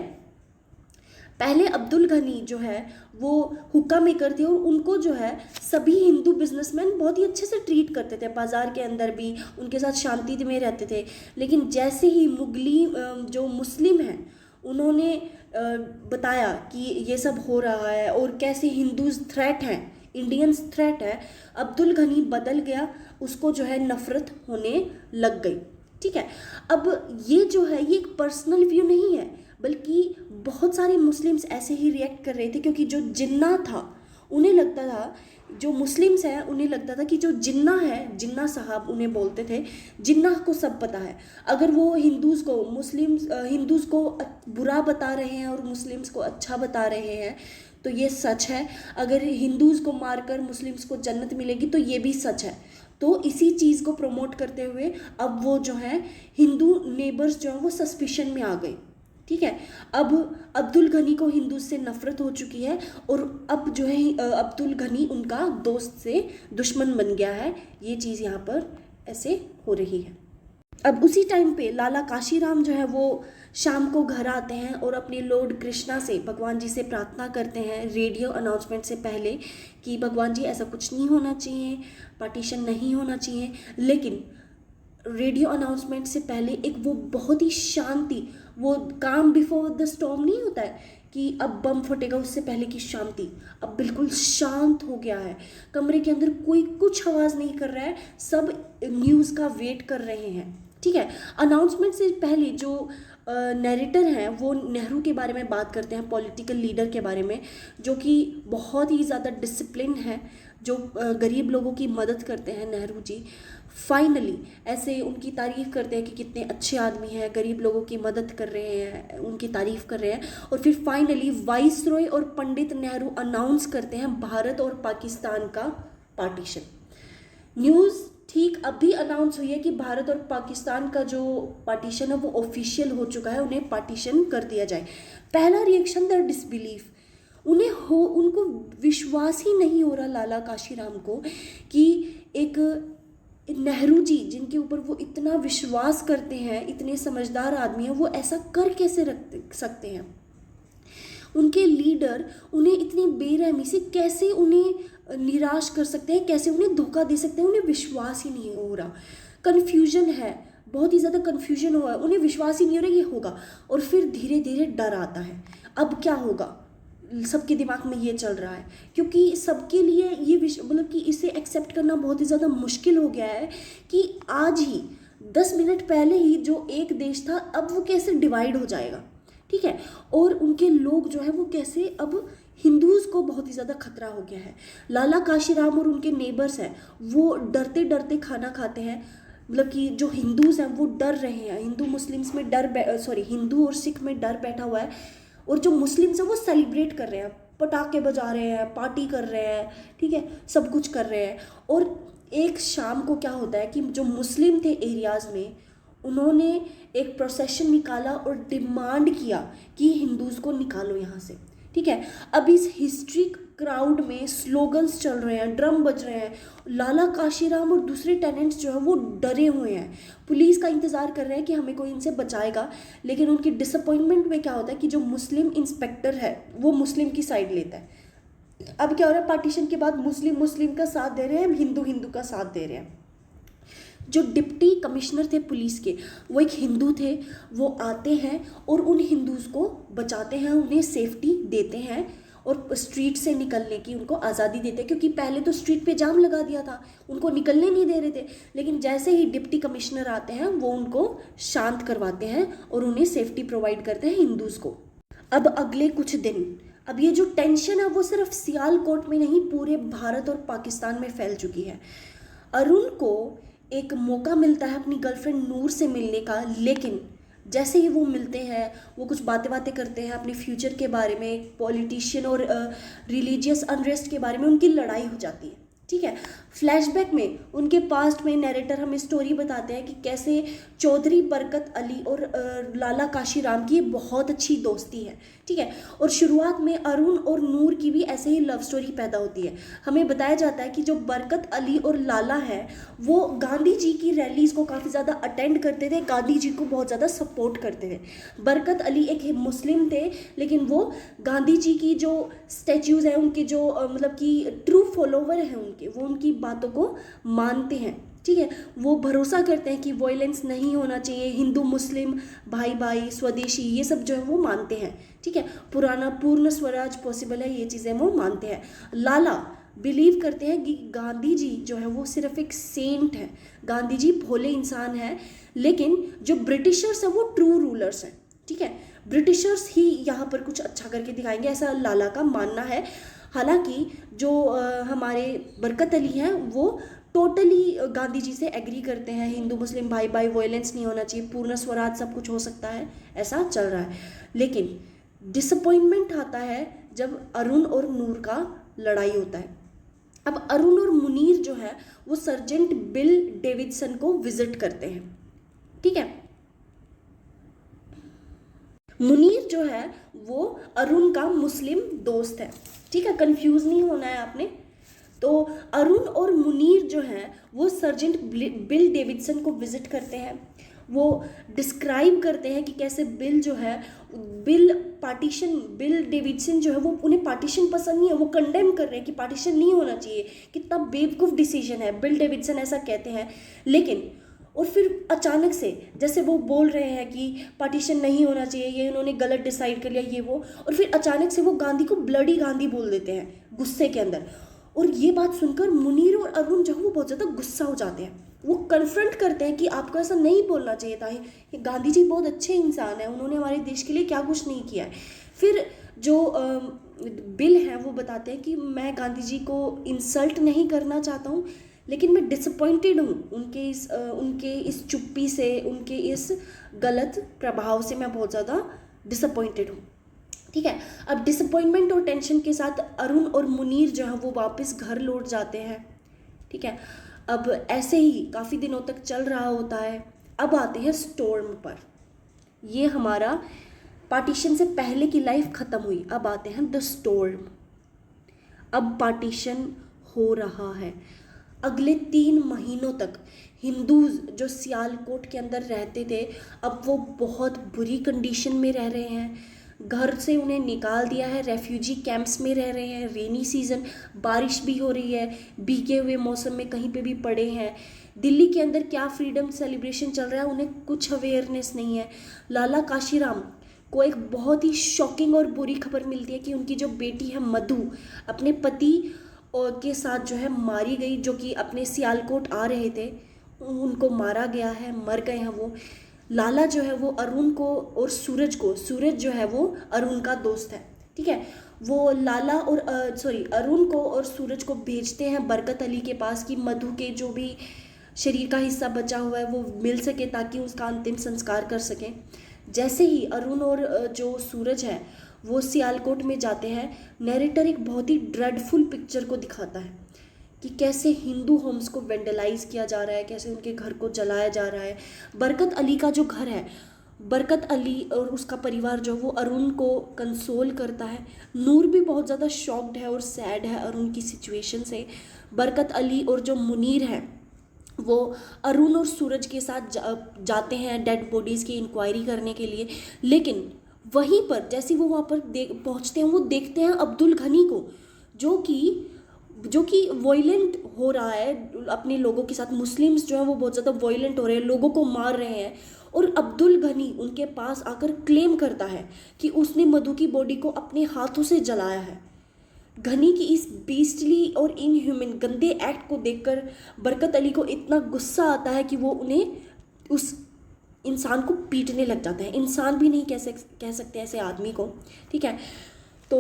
पहले अब्दुल घनी जो है वो हुक्का मेकर थे और उनको जो है सभी हिंदू बिजनेसमैन बहुत ही अच्छे से ट्रीट करते थे, बाज़ार के अंदर भी उनके साथ शांति में रहते थे। लेकिन जैसे ही मुगली जो मुस्लिम हैं उन्होंने बताया कि ये सब हो रहा है और कैसे हिंदूज थ्रेट हैं, इंडियंस थ्रेट है, अब्दुल घनी बदल गया, उसको जो है नफ़रत होने लग गई। ठीक है, अब ये जो है ये एक पर्सनल व्यू नहीं है, बल्कि बहुत सारे मुस्लिम्स ऐसे ही रिएक्ट कर रहे थे, क्योंकि जो जिन्ना था उन्हें लगता था, जो मुस्लिम्स हैं उन्हें लगता था कि जो जिन्ना है, जिन्ना साहब उन्हें बोलते थे, जिन्ना को सब पता है। अगर वो हिंदूज़ को बुरा बता रहे हैं और मुस्लिम्स को अच्छा बता रहे हैं तो ये सच है। अगर हिंदूज़ को मारकर मुस्लिम्स को जन्नत मिलेगी तो ये भी सच है। तो इसी चीज़ को प्रमोट करते हुए अब वो जो है हिंदू नेबर्स जो हैं वो सस्पिशन में आ गए। ठीक है, अब अब्दुल गनी को हिंदू से नफरत हो चुकी है और अब जो है अब्दुल गनी उनका दोस्त से दुश्मन बन गया है। ये चीज़ यहाँ पर ऐसे हो रही है। अब उसी टाइम पे लाला काशीराम जो है वो शाम को घर आते हैं और अपने लॉर्ड कृष्णा से, भगवान जी से प्रार्थना करते हैं रेडियो अनाउंसमेंट से पहले कि भगवान जी ऐसा कुछ नहीं होना चाहिए, पार्टीशन नहीं होना चाहिए। लेकिन रेडियो अनाउंसमेंट से पहले एक वो बहुत ही शांति, वो काम बिफोर द स्टॉर्म नहीं होता है कि अब बम फटेगा उससे पहले की शांति, अब बिल्कुल शांत हो गया है। कमरे के अंदर कोई कुछ आवाज़ नहीं कर रहा है, सब न्यूज़ का वेट कर रहे हैं। ठीक है, अनाउंसमेंट से पहले जो नैरेटर हैं वो नेहरू के बारे में बात करते हैं, पॉलिटिकल लीडर के बारे में, जो कि बहुत ही ज़्यादा डिसिप्लिन है, जो गरीब लोगों की मदद करते हैं नेहरू जी। फाइनली ऐसे उनकी तारीफ़ करते हैं कि कितने अच्छे आदमी हैं, गरीब लोगों की मदद कर रहे हैं, उनकी तारीफ़ कर रहे हैं। और फिर फाइनली वाइसरॉय और पंडित नेहरू अनाउंस करते हैं भारत और पाकिस्तान का पार्टीशन। न्यूज़ ठीक अभी अनाउंस हुई है कि भारत और पाकिस्तान का जो पार्टीशन है वो ऑफिशियल हो चुका है, उन्हें पार्टीशन कर दिया जाए। पहला रिएक्शन द डिसबिलीफ, उनको विश्वास ही नहीं हो रहा लाला काशीराम को कि एक नेहरू जी जिनके ऊपर वो इतना विश्वास करते हैं, इतने समझदार आदमी हैं, वो ऐसा कर कैसे रख सकते हैं। उनके लीडर उन्हें इतनी बेरहमी से कैसे उन्हें निराश कर सकते हैं, कैसे उन्हें धोखा दे सकते हैं, उन्हें विश्वास ही नहीं हो रहा। कन्फ्यूजन है, बहुत ही ज़्यादा कन्फ्यूजन हुआ है, उन्हें विश्वास ही नहीं हो रहा ये होगा। और फिर धीरे धीरे डर आता है, अब क्या होगा, सबके दिमाग में ये चल रहा है, क्योंकि सबके लिए ये मतलब कि इसे एक्सेप्ट करना बहुत ही ज़्यादा मुश्किल हो गया है कि आज ही 10 मिनट पहले ही जो एक देश था अब वो कैसे डिवाइड हो जाएगा। ठीक है, और उनके लोग जो है वो कैसे, अब हिंदूज़ को बहुत ही ज़्यादा खतरा हो गया है। लाला काशीराम और उनके नेबर्स हैं वो डरते डरते खाना खाते हैं, मतलब कि जो हिंदूज़ हैं वो डर रहे हैं, हिंदू मुस्लिम्स में हिंदू और सिख में डर बैठा हुआ है। और जो मुस्लिम्स हैं वो सेलिब्रेट कर रहे हैं, पटाखे बजा रहे हैं, पार्टी कर रहे हैं, ठीक है, सब कुछ कर रहे हैं। और एक शाम को क्या होता है कि जो मुस्लिम थे एरियाज़ में, उन्होंने एक प्रोसेशन निकाला और डिमांड किया कि हिंदूज़ को निकालो यहाँ से। ठीक है, अब इस हिस्ट्रिक क्राउड में स्लोगन्स चल रहे हैं, ड्रम बज रहे हैं, लाला काशीराम और दूसरे टेनेंट्स जो है वो डरे हुए हैं, पुलिस का इंतज़ार कर रहे हैं कि हमें कोई इनसे बचाएगा। लेकिन उनकी डिसअपॉइंटमेंट में क्या होता है कि जो मुस्लिम इंस्पेक्टर है वो मुस्लिम की साइड लेता है। अब क्या हो रहा है, पार्टीशन के बाद मुस्लिम का साथ दे रहे हैं, हिंदू का साथ दे रहे हैं। जो डिप्टी कमिश्नर थे पुलिस के वो एक हिंदू थे, वो आते हैं और उन हिंदूज़ को बचाते हैं, उन्हें सेफ्टी देते हैं और स्ट्रीट से निकलने की उनको आज़ादी देते हैं, क्योंकि पहले तो स्ट्रीट पे जाम लगा दिया था, उनको निकलने नहीं दे रहे थे। लेकिन जैसे ही डिप्टी कमिश्नर आते हैं वो उनको शांत करवाते हैं और उन्हें सेफ्टी प्रोवाइड करते हैं हिंदूज़ को। अब अगले कुछ दिन, अब ये जो टेंशन है वो सिर्फ सियालकोट में नहीं पूरे भारत और पाकिस्तान में फैल चुकी है। अरुण को एक मौका मिलता है अपनी गर्लफ्रेंड नूर से मिलने का, लेकिन जैसे ही वो मिलते हैं वो कुछ बातें करते हैं अपने फ्यूचर के बारे में, पॉलिटिशियन और रिलीजियस अनरेस्ट के बारे में उनकी लड़ाई हो जाती है। ठीक है, फ्लैशबैक में उनके पास्ट में नैरेटर हमें स्टोरी बताते हैं कि कैसे चौधरी बरकत अली और लाला काशीराम की बहुत अच्छी दोस्ती है। ठीक है, और शुरुआत में अरुण और नूर की भी ऐसे ही लव स्टोरी पैदा होती है। हमें बताया जाता है कि जो बरकत अली और लाला है वो गांधी जी की रैलीज़ को काफ़ी ज़्यादा अटेंड करते थे, गांधी जी को बहुत ज़्यादा सपोर्ट करते थे। बरकत अली एक मुस्लिम थे, लेकिन वो गांधी जी की जो स्टैच्यूज़ हैं उनके जो मतलब कि ट्रू फॉलोवर हैं उनके, वो उनकी बातों को मानते हैं। ठीक है, वो भरोसा करते हैं कि वॉयलेंस नहीं होना चाहिए, हिंदू मुस्लिम भाई भाई स्वदेशी ये सब जो है वो मानते हैं। ठीक है, पुराना पूर्ण स्वराज पॉसिबल है, ये चीज़ें वो मानते हैं। लाला बिलीव करते हैं कि गांधी जी जो है वो सिर्फ एक सेंट है, गांधी जी भोले इंसान हैं, लेकिन जो ब्रिटिशर्स हैं वो ट्रू रूलर्स हैं। ठीक है, ब्रिटिशर्स ही यहाँ पर कुछ अच्छा करके दिखाएंगे, ऐसा लाला का मानना है। हालांकि जो हमारे बरकत अली हैं वो टोटली गांधी जी से एग्री करते हैं, हिंदू मुस्लिम भाई भाई, वॉयलेंस नहीं होना चाहिए, पूर्ण स्वराज सब कुछ हो सकता है, ऐसा चल रहा है। लेकिन डिसअपॉइंटमेंट आता है जब अरुण और नूर का लड़ाई होता है। अब अरुण और मुनीर जो है वो सर्जेंट बिल डेविडसन को विजिट करते हैं, ठीक है। मुनीर जो है वो अरुण का मुस्लिम दोस्त है, ठीक है, कंफ्यूज नहीं होना है आपने। तो अरुण और मुनीर जो है वो सर्जेंट बिल डेविडसन को विजिट करते हैं। वो डिस्क्राइब करते हैं कि कैसे बिल जो है, बिल डेविडसन जो है वो उन्हें पार्टीशन पसंद नहीं है, वो कंडेम कर रहे हैं कि पार्टीशन नहीं होना चाहिए, कितना बेवकूफ़ डिसीजन है, बिल डेविडसन ऐसा कहते हैं। लेकिन और फिर अचानक से जैसे वो बोल रहे हैं कि पार्टीशन नहीं होना चाहिए, ये उन्होंने गलत डिसाइड कर लिया, ये वो, और फिर अचानक से वो गांधी को ब्लडी गांधी बोल देते हैं गुस्से के अंदर। और ये बात सुनकर मुनीर और अरुण जो है वो बहुत ज़्यादा गुस्सा हो जाते हैं। वो कन्फ्रंट करते हैं कि आपको ऐसा नहीं बोलना चाहिए था, ये गांधी जी बहुत अच्छे इंसान हैं, उन्होंने हमारे देश के लिए क्या कुछ नहीं किया है। फिर जो बिल हैं वो बताते हैं कि मैं गांधी जी को इंसल्ट नहीं करना चाहता हूँ, लेकिन मैं डिसअपॉइंटेड हूँ उनके इस चुप्पी से, उनके इस गलत प्रभाव से मैं बहुत ज़्यादा डिसअपॉइंटेड हूँ, ठीक है। अब डिसअपॉइंटमेंट और टेंशन के साथ अरुण और मुनीर जो है वो वापस घर लौट जाते हैं, ठीक है। अब ऐसे ही काफ़ी दिनों तक चल रहा होता है। अब आते हैं स्टॉर्म पर। ये हमारा पार्टीशन से पहले की लाइफ ख़त्म हुई, अब आते हैं द स्टॉर्म। अब पार्टीशन हो रहा है। अगले 3 महीनों तक हिंदूज जो सियालकोट के अंदर रहते थे अब वो बहुत बुरी कंडीशन में रह रहे हैं। घर से उन्हें निकाल दिया है, रेफ्यूजी कैंप्स में रह रहे हैं। रेनी सीज़न, बारिश भी हो रही है, भीगे हुए मौसम में कहीं पे भी पड़े हैं। दिल्ली के अंदर क्या फ्रीडम सेलिब्रेशन चल रहा है उन्हें कुछ अवेयरनेस नहीं है। लाला काशीराम को एक बहुत ही शॉकिंग और बुरी खबर मिलती है कि उनकी जो बेटी है मधु अपने पति और के साथ जो है मारी गई, जो कि अपने सियालकोट आ रहे थे, उनको मारा गया है, मर गए हैं वो। लाला जो है वो अरुण को और सूरज जो है वो अरुण का दोस्त है, ठीक है। वो लाला और अरुण को और सूरज को भेजते हैं बरकत अली के पास कि मधु के जो भी शरीर का हिस्सा बचा हुआ है वो मिल सके ताकि उसका अंतिम संस्कार कर सकें। जैसे ही अरुण और जो सूरज है वो सियालकोट में जाते हैं, नैरेटर एक बहुत ही ड्रेडफुल पिक्चर को दिखाता है कि कैसे हिंदू होम्स को वेंडलाइज किया जा रहा है, कैसे उनके घर को जलाया जा रहा है। बरकत अली का जो घर है, बरकत अली और उसका परिवार जो वो अरुण को कंसोल करता है। नूर भी बहुत ज़्यादा शॉक्ड है और सैड है अरुण की सिचुएशन से। बरकत अली और जो मुनीर है वो अरुण और सूरज के साथ जाते हैं डेड बॉडीज़ की इंक्वायरी करने के लिए। लेकिन वहीं पर जैसे वो वहाँ पर पहुँचते हैं वो देखते हैं अब्दुल घनी को, जो कि वॉयलेंट हो रहा है अपने लोगों के साथ। मुस्लिम्स जो है वो बहुत ज़्यादा वॉयलेंट हो रहे हैं, लोगों को मार रहे हैं। और अब्दुल घनी उनके पास आकर क्लेम करता है कि उसने मधु की बॉडी को अपने हाथों से जलाया है। घनी की इस बीस्टली और इनह्यूमन गंदे एक्ट को देखकर बरकत अली को इतना गुस्सा आता है कि वो उन्हें उस इंसान को पीटने लग जाते हैं। इंसान भी नहीं कह सकते ऐसे आदमी को, ठीक है। तो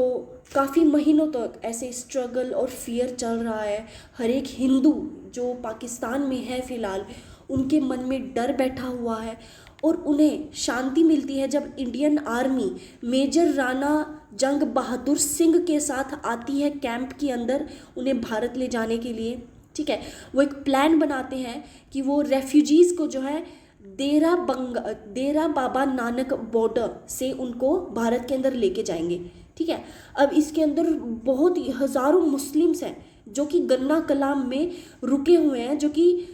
काफ़ी महीनों तक ऐसे स्ट्रगल और फियर चल रहा है। हर एक हिंदू जो पाकिस्तान में है फ़िलहाल, उनके मन में डर बैठा हुआ है। और उन्हें शांति मिलती है जब इंडियन आर्मी मेजर राणा जंग बहादुर सिंह के साथ आती है कैंप के अंदर उन्हें भारत ले जाने के लिए, ठीक है। वो एक प्लान बनाते हैं कि वो रेफ्यूजीज़ को जो है देरा बाबा नानक बॉर्डर से उनको भारत के अंदर लेके जाएंगे, ठीक है। अब इसके अंदर बहुत ही हज़ारों मुस्लिम्स हैं जो कि गन्ना कलाम में रुके हुए हैं, जो कि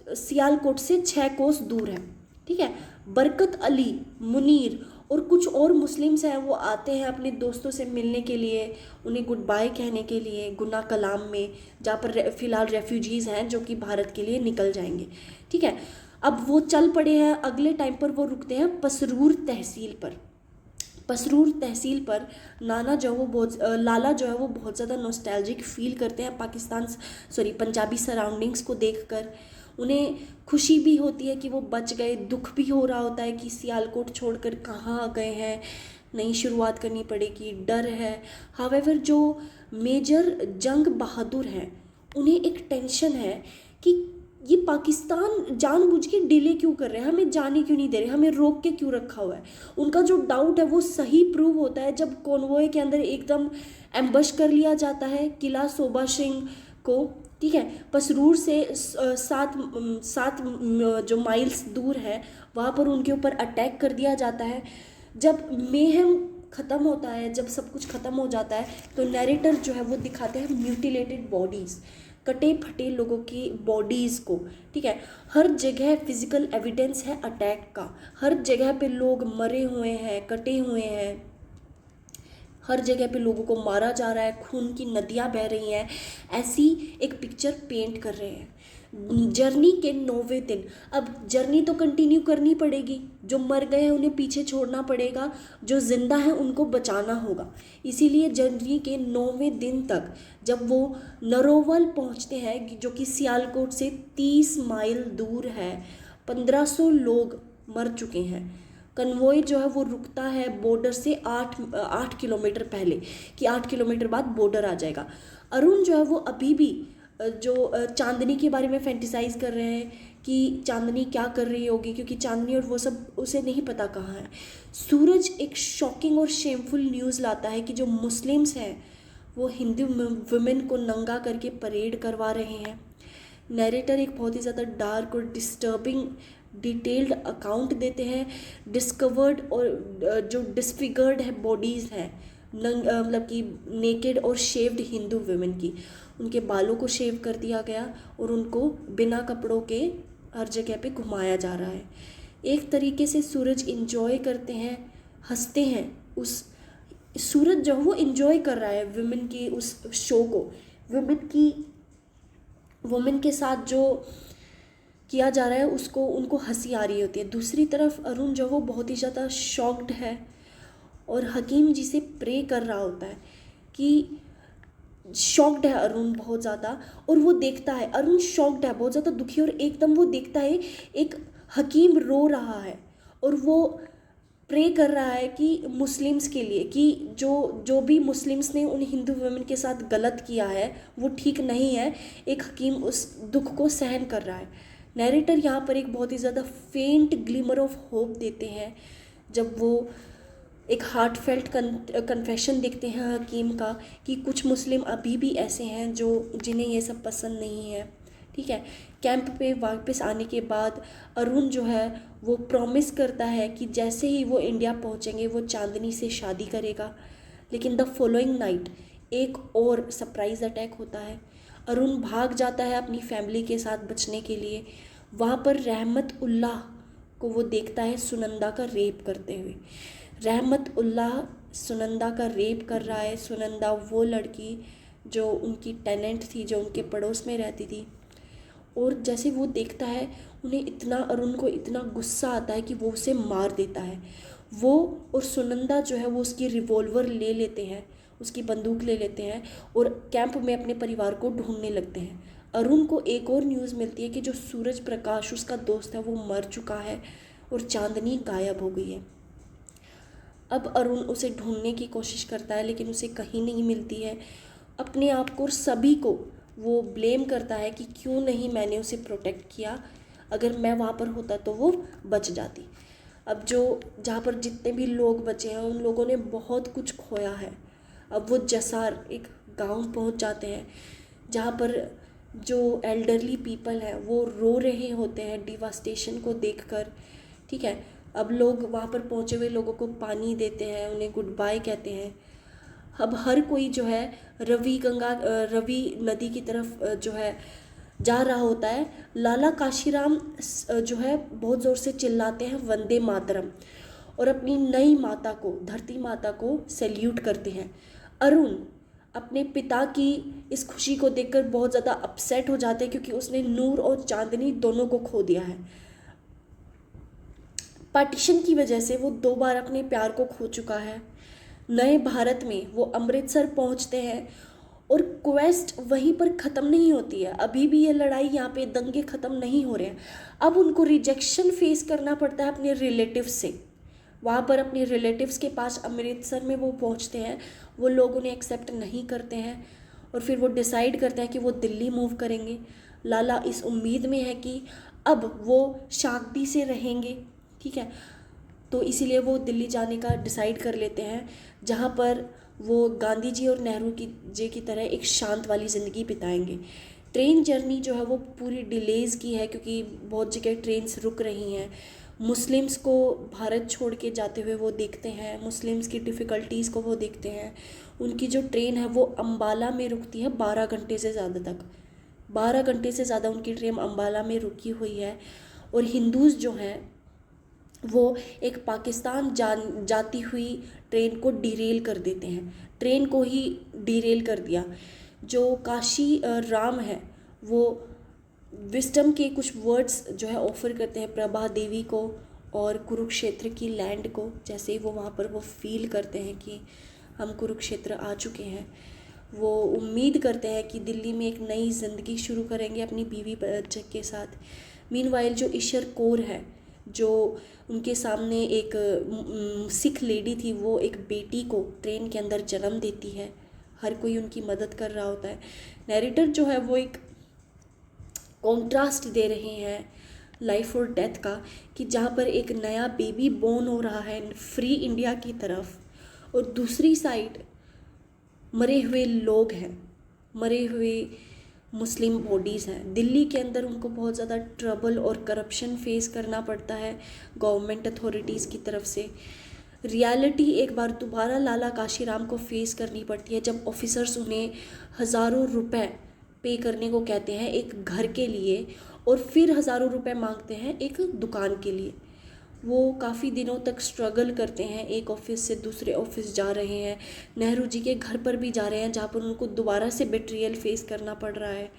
सियालकोट से 6 कोस दूर है, ठीक है। बरकत अली, मुनीर और कुछ और मुस्लिम्स हैं वो आते हैं अपने दोस्तों से मिलने के लिए, उन्हें गुड बाय कहने के लिए गुन्ना कलाम में, जहाँ पर फ़िलहाल रेफ्यूजीज़ हैं जो कि भारत के लिए निकल जाएंगे, ठीक है। अब वो चल पड़े हैं। अगले टाइम पर वो रुकते हैं पसरूर तहसील पर। पसरूर तहसील पर लाला जो है वो बहुत ज़्यादा नॉस्टैल्जिक फील करते हैं पंजाबी सराउंडिंग्स को देखकर। उन्हें खुशी भी होती है कि वो बच गए, दुख भी हो रहा होता है कि सियालकोट छोड़कर कहाँ गए हैं, नई शुरुआत करनी पड़ेगी, डर है। हावेवर जो मेजर जंग बहादुर हैं, उन्हें एक टेंशन है कि ये पाकिस्तान जानबूझ के डिले क्यों कर रहे हैं, हमें जाने क्यों नहीं दे रहे, हमें रोक के क्यों रखा हुआ है। उनका जो डाउट है वो सही प्रूव होता है जब कॉन्वॉय के अंदर एकदम एम्बश कर लिया जाता है किला सोबा सिंह को, ठीक है। पसरूर से सात जो माइल्स दूर है वहाँ पर उनके ऊपर अटैक कर दिया जाता है। जब मेहम ख़त्म होता है, जब सब कुछ ख़त्म हो जाता है, तो नैरेटर जो है वो दिखाते हैं म्यूटिलेटेड बॉडीज़, कटे फटे लोगों की बॉडीज़ को, ठीक है। हर जगह फिजिकल एविडेंस है अटैक का, हर जगह पे लोग मरे हुए हैं, कटे हुए हैं, हर जगह पे लोगों को मारा जा रहा है, खून की नदियाँ बह रही हैं। ऐसी एक पिक्चर पेंट कर रहे हैं। जर्नी के 9वें दिन, अब जर्नी तो कंटिन्यू करनी पड़ेगी, जो मर गए हैं उन्हें पीछे छोड़ना पड़ेगा, जो ज़िंदा हैं उनको बचाना होगा। इसीलिए जर्नी के 9वें दिन तक जब वो नरोवल पहुंचते हैं, जो कि सियालकोट से 30 माइल दूर है, 1500 लोग मर चुके हैं। कन्वॉय जो है वो रुकता है बॉर्डर से 8 किलोमीटर पहले, कि 8 किलोमीटर बाद बॉर्डर आ जाएगा। अरुण जो है वो अभी भी जो चांदनी के बारे में फैंटिसाइज कर रहे हैं कि चांदनी क्या कर रही होगी, क्योंकि चांदनी और वो सब उसे नहीं पता कहाँ है। सूरज एक शॉकिंग और शेमफुल न्यूज़ लाता है कि जो मुस्लिम्स हैं वो हिंदू वुमेन को नंगा करके परेड करवा रहे हैं। नैरेटर एक बहुत ही ज़्यादा डार्क और डिस्टर्बिंग डिटेल्ड अकाउंट देते हैं डिस्कवर्ड और जो डिसफिगर्ड है बॉडीज़ हैं, मतलब कि नेकेड और शेव्ड हिंदू वुमेन की, उनके बालों को शेव कर दिया गया और उनको बिना कपड़ों के हर जगह पे घुमाया जा रहा है। एक तरीके से सूरज इंजॉय करते हैं, हंसते हैं, उस सूरज जो वो इंजॉय कर रहा है वुमेन की उस शो को, वुमेन के साथ जो किया जा रहा है उसको, उनको हंसी आ रही होती है। दूसरी तरफ अरुण जो वो बहुत ही ज़्यादा शॉक्ड है और हकीम जी से प्रे कर रहा होता है कि शॉक्ड है अरुण बहुत ज़्यादा, और वो देखता है अरुण शॉक्ड है, बहुत ज़्यादा दुखी, और एकदम वो देखता है एक हकीम रो रहा है और वो प्रे कर रहा है कि मुस्लिम्स के लिए, कि जो भी मुस्लिम्स ने उन हिंदू वुमेन के साथ गलत किया है वो ठीक नहीं है। एक हकीम उस दुख को सहन कर रहा है। नैरेटर यहाँ पर एक बहुत ही ज़्यादा फेंट ग्लिमर ऑफ होप देते हैं जब वो एक हार्टफेल्ट कन्फेशन देखते हैं हकीम का कि कुछ मुस्लिम अभी भी ऐसे हैं जो जिन्हें ये सब पसंद नहीं है, ठीक है। कैंप पे वापस आने के बाद अरुण जो है वो प्रॉमिस करता है कि जैसे ही वो इंडिया पहुंचेंगे वो चांदनी से शादी करेगा। लेकिन द फॉलोइंग नाइट एक और सरप्राइज़ अटैक होता है। अरुण भाग जाता है अपनी फैमिली के साथ बचने के लिए। वहाँ पर रहमत उल्लाह को वो देखता है सुनंदा का रेप करते हुए। रहमत उल्लाह सुनंदा का रेप कर रहा है। सुनंदा वो लड़की जो उनकी टेनेंट थी, जो उनके पड़ोस में रहती थी, और जैसे वो देखता है उन्हें इतना, अरुण को इतना गुस्सा आता है कि वो उसे मार देता है। वो और सुनंदा जो है वो उसकी रिवॉल्वर ले लेते हैं, उसकी बंदूक ले लेते हैं और कैंप में अपने परिवार को ढूंढने लगते हैं। अरुण को एक और न्यूज़ मिलती है कि जो सूरज प्रकाश उसका दोस्त है वो मर चुका है और चांदनी गायब हो गई है। अब अरुण उसे ढूंढने की कोशिश करता है लेकिन उसे कहीं नहीं मिलती है। अपने आप को और सभी को वो ब्लेम करता है कि क्यों नहीं मैंने उसे प्रोटेक्ट किया, अगर मैं वहाँ पर होता तो वो बच जाती। अब जो जहाँ पर जितने भी लोग बचे हैं उन लोगों ने बहुत कुछ खोया है। अब वो जसार एक गांव पहुँच जाते हैं जहाँ पर जो एल्डरली पीपल हैं वो रो रहे होते हैं डिवास्टेशन को देखकर, ठीक है। अब लोग वहाँ पर पहुँचे हुए लोगों को पानी देते हैं, उन्हें गुड बाय कहते हैं। अब हर कोई जो है रवि नदी की तरफ जो है जा रहा होता है। लाला काशीराम जो है बहुत ज़ोर से चिल्लाते हैं वंदे मातरम और अपनी नई माता को, धरती माता को सैल्यूट करते हैं। अरुण अपने पिता की इस खुशी को देखकर बहुत ज़्यादा अपसेट हो जाते हैं क्योंकि उसने नूर और चांदनी दोनों को खो दिया है। पार्टीशन की वजह से वो 2 बार अपने प्यार को खो चुका है। नए भारत में वो अमृतसर पहुंचते हैं और क्वेस्ट वहीं पर ख़त्म नहीं होती है। अभी भी ये लड़ाई, यहाँ पे दंगे ख़त्म नहीं हो रहे हैं। अब उनको रिजेक्शन फेस करना पड़ता है अपने रिलेटिव से। वहाँ पर अपने रिलेटिव्स के पास अमृतसर में वो पहुँचते हैं, वो लोग उन्हें एक्सेप्ट नहीं करते हैं और फिर वो डिसाइड करते हैं कि वो दिल्ली मूव करेंगे। लाला इस उम्मीद में है कि अब वो शांति से रहेंगे, ठीक है, तो इसीलिए वो दिल्ली जाने का डिसाइड कर लेते हैं, जहाँ पर वो गांधी जी और नेहरू जी की तरह एक शांत वाली ज़िंदगी बिताएंगे। ट्रेन जर्नी जो है वो पूरी डिलेज़ की है, क्योंकि बहुत जगह ट्रेन्स रुक रही हैं। मुस्लिम्स को भारत छोड़ के जाते हुए वो देखते हैं, मुस्लिम्स की डिफ़िकल्टीज़ को वो देखते हैं। उनकी जो ट्रेन है वो अम्बाला में रुकती है 12 घंटे से ज़्यादा तक, 12 घंटे से ज़्यादा उनकी ट्रेन अम्बाला में रुकी हुई है। और हिंदूज़ जो हैं वो एक पाकिस्तान जाती हुई ट्रेन को डिरेल कर देते हैं, ट्रेन को ही डिरेल कर दिया। जो काशी राम है वो विस्डम के कुछ वर्ड्स जो है ऑफ़र करते हैं प्रभा देवी को और कुरुक्षेत्र की लैंड को। जैसे ही वो वहाँ पर वो फील करते हैं कि हम कुरुक्षेत्र आ चुके हैं, वो उम्मीद करते हैं कि दिल्ली में एक नई ज़िंदगी शुरू करेंगे अपनी बीवी बच्चे के साथ। मीनवाइल जो ईश्वर कौर है, जो उनके सामने एक सिख लेडी थी, वो एक बेटी को ट्रेन के अंदर जन्म देती है। हर कोई उनकी मदद कर रहा होता है। नैरेटर जो है वो एक कॉन्ट्रास्ट दे रहे हैं लाइफ और डेथ का, कि जहाँ पर एक नया बेबी बोर्न हो रहा है फ्री इंडिया की तरफ, और दूसरी साइड मरे हुए लोग हैं, मरे हुए मुस्लिम बॉडीज़ हैं। दिल्ली के अंदर उनको बहुत ज़्यादा ट्रबल और करप्शन फेस करना पड़ता है गवर्नमेंट अथॉरिटीज़ की तरफ से। रियलिटी एक बार दोबारा लाला काशीराम को फेस करनी पड़ती है, जब ऑफिसर्स उन्हें हज़ारों रुपए पे करने को कहते हैं एक घर के लिए, और फिर हज़ारों रुपए मांगते हैं एक दुकान के लिए। वो काफ़ी दिनों तक स्ट्रगल करते हैं, एक ऑफिस से दूसरे ऑफिस जा रहे हैं, नेहरू जी के घर पर भी जा रहे हैं जहाँ पर उनको दोबारा से बेट्रियल फेस करना पड़ रहा है।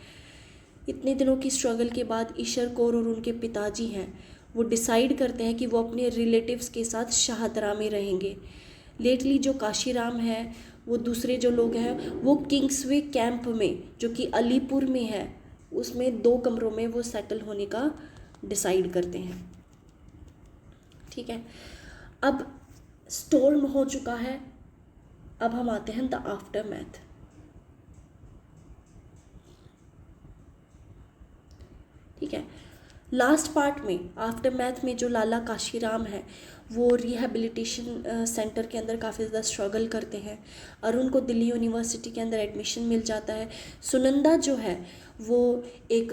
इतने दिनों की स्ट्रगल के बाद ईश्वर कौर और उनके पिताजी हैं वो डिसाइड करते हैं कि वो अपने रिलेटिव्स के साथ शाहदरा में रहेंगे। लेटली जो काशीराम है, वो दूसरे जो लोग हैं, वो किंग्सवे कैंप में जो कि अलीपुर में है, उसमें 2 कमरों में वो सेटल होने का डिसाइड करते हैं। ठीक है, अब स्टॉर्म हो चुका है, अब हम आते हैं द आफ्टरमैथ। ठीक है, लास्ट पार्ट में आफ्टरमैथ में जो लाला काशीराम है वो रिहैबिलिटेशन सेंटर के अंदर काफ़ी ज़्यादा स्ट्रगल करते हैं। अरुण को दिल्ली यूनिवर्सिटी के अंदर एडमिशन मिल जाता है। सुनंदा जो है वो एक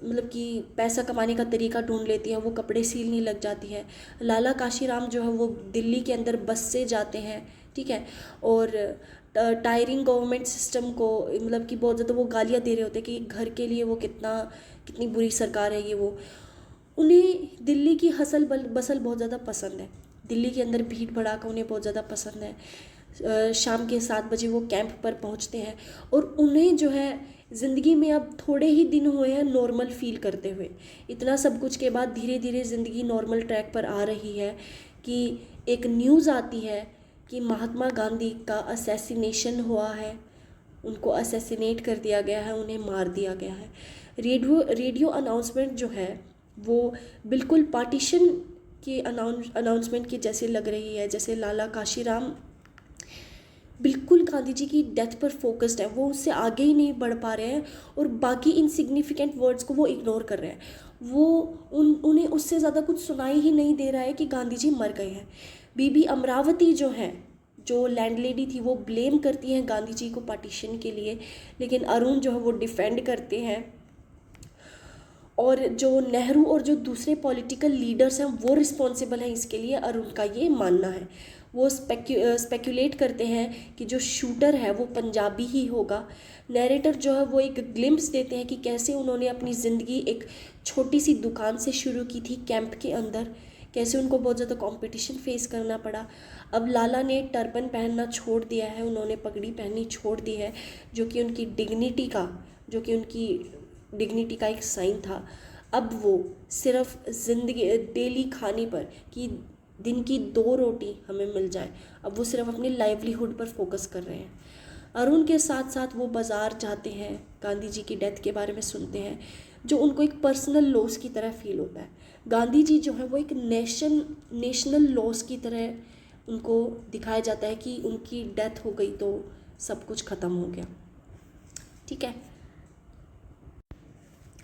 मतलब कि पैसा कमाने का तरीका ढूंढ लेती है, वो कपड़े सीलने लग जाती है। लाला काशीराम जो है वो दिल्ली के अंदर बस से जाते हैं, ठीक है, और टायरिंग गवर्नमेंट सिस्टम को मतलब कि बहुत ज़्यादा वो गालियाँ दे रहे होते हैं कि घर के लिए वो कितनी बुरी सरकार है ये वो। उन्हें दिल्ली की हसल बसल बहुत ज़्यादा पसंद है, दिल्ली के अंदर भीड़ भड़ाका उन्हें बहुत ज़्यादा पसंद है। शाम के 7 बजे वो कैंप पर पहुंचते हैं और उन्हें जो है ज़िंदगी में अब थोड़े ही दिन हुए हैं नॉर्मल फील करते हुए। इतना सब कुछ के बाद धीरे धीरे ज़िंदगी नॉर्मल ट्रैक पर आ रही है कि एक न्यूज़ आती है कि महात्मा गांधी का असैसिनेशन हुआ है, उनको असैसिनेट कर दिया गया है, उन्हें मार दिया गया है। रेडियो अनाउंसमेंट जो है वो बिल्कुल पार्टीशन के अनाउंसमेंट की जैसे लग रही है, जैसे लाला काशीराम बिल्कुल गांधी जी की डेथ पर फोकस्ड है, वो उससे आगे ही नहीं बढ़ पा रहे हैं और बाकी इनसिग्निफिकेंट वर्ड्स को वो इग्नोर कर रहे हैं। वो उन्हें उससे ज़्यादा कुछ सुनाई ही नहीं दे रहा है कि गांधी जी मर गए हैं। बीबी अमरावती जो है, जो लैंडलेडी थी, वो ब्लेम करती हैं गांधी जी को पार्टीशन के लिए, लेकिन अरुण जो है वो डिफेंड करते हैं। और जो नेहरू और जो दूसरे पॉलिटिकल लीडर्स हैं वो रिस्पॉन्सिबल हैं इसके लिए, अरुण का ये मानना है। वो स्पेक्यूलेट करते हैं कि जो शूटर है वो पंजाबी ही होगा। नैरेटर जो है वो एक ग्लिम्स देते हैं कि कैसे उन्होंने अपनी ज़िंदगी एक छोटी सी दुकान से शुरू की थी कैंप के अंदर, कैसे उनको बहुत ज़्यादा कंपटीशन फेस करना पड़ा। अब लाला ने टर्बन पहनना छोड़ दिया है, उन्होंने पगड़ी पहननी छोड़ दी है, जो कि उनकी डिग्निटी का एक साइन था। अब वो सिर्फ ज़िंदगी डेली खाने पर कि दिन की 2 रोटी हमें मिल जाए, अब वो सिर्फ अपनी लाइवलीहुड पर फोकस कर रहे हैं। अरुण के साथ साथ वो बाज़ार जाते हैं, गांधी जी की डेथ के बारे में सुनते हैं, जो उनको एक पर्सनल लॉस की तरह फील होता है। गांधी जी जो है वो एक नेशनल लॉस की तरह उनको दिखाया जाता है कि उनकी डेथ हो गई तो सब कुछ ख़त्म हो गया। ठीक है,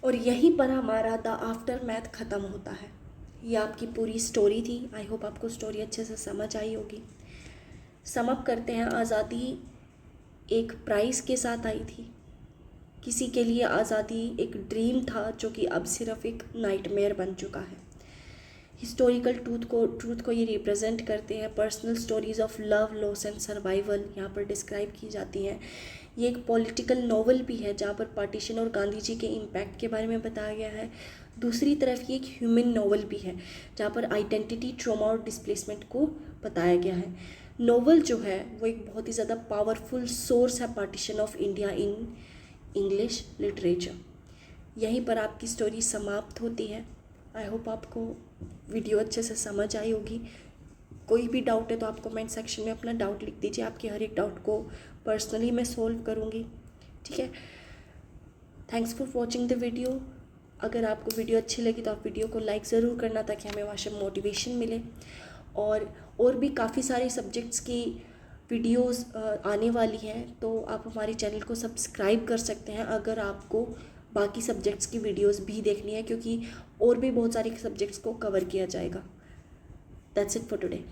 और यहीं पर हमारा द आफ्टर मैथ ख़त्म होता है। ये आपकी पूरी स्टोरी थी। आई होप आपको स्टोरी अच्छे से समझ आई होगी। सम अप करते हैं। आज़ादी एक प्राइस के साथ आई थी। किसी के लिए आज़ादी एक ड्रीम था जो कि अब सिर्फ एक नाइटमेयर बन चुका है। हिस्टोरिकल ट्रूथ को ये रिप्रेजेंट करते हैं। Personal stories of love, loss and survival यहाँ पर डिस्क्राइब की जाती हैं। ये एक पॉलिटिकल नॉवल भी है जहाँ पर पार्टीशन और गांधी जी के इम्पैक्ट के बारे में बताया गया है। दूसरी तरफ ये एक ह्यूमन नॉवल भी है जहाँ पर आइडेंटिटी, ट्रॉमा और डिस्प्लेसमेंट को बताया गया है। नॉवल जो है वो एक बहुत ही ज़्यादा पावरफुल सोर्स है partition of India in English literature. यहीं पर आपकी स्टोरी समाप्त होती है। आई होप आपको वीडियो अच्छे से समझ आई होगी। कोई भी डाउट है तो आप कमेंट सेक्शन में अपना डाउट लिख दीजिए। आपके हर एक डाउट को पर्सनली मैं सोल्व करूँगी। ठीक है, thanks for watching the video. अगर आपको वीडियो अच्छी लगी तो आप वीडियो को लाइक ज़रूर करना ताकि हमें वहाँ से मोटिवेशन मिले। और भी काफ़ी सारे सब्जेक्ट्स की वीडियोस आने वाली हैं तो आप हमारे चैनल को सब्सक्राइब कर सकते हैं अगर आपको बाकी सब्जेक्ट्स की वीडियोस भी देखनी है, क्योंकि और भी बहुत सारे सब्जेक्ट्स को कवर किया जाएगा। That's it for today.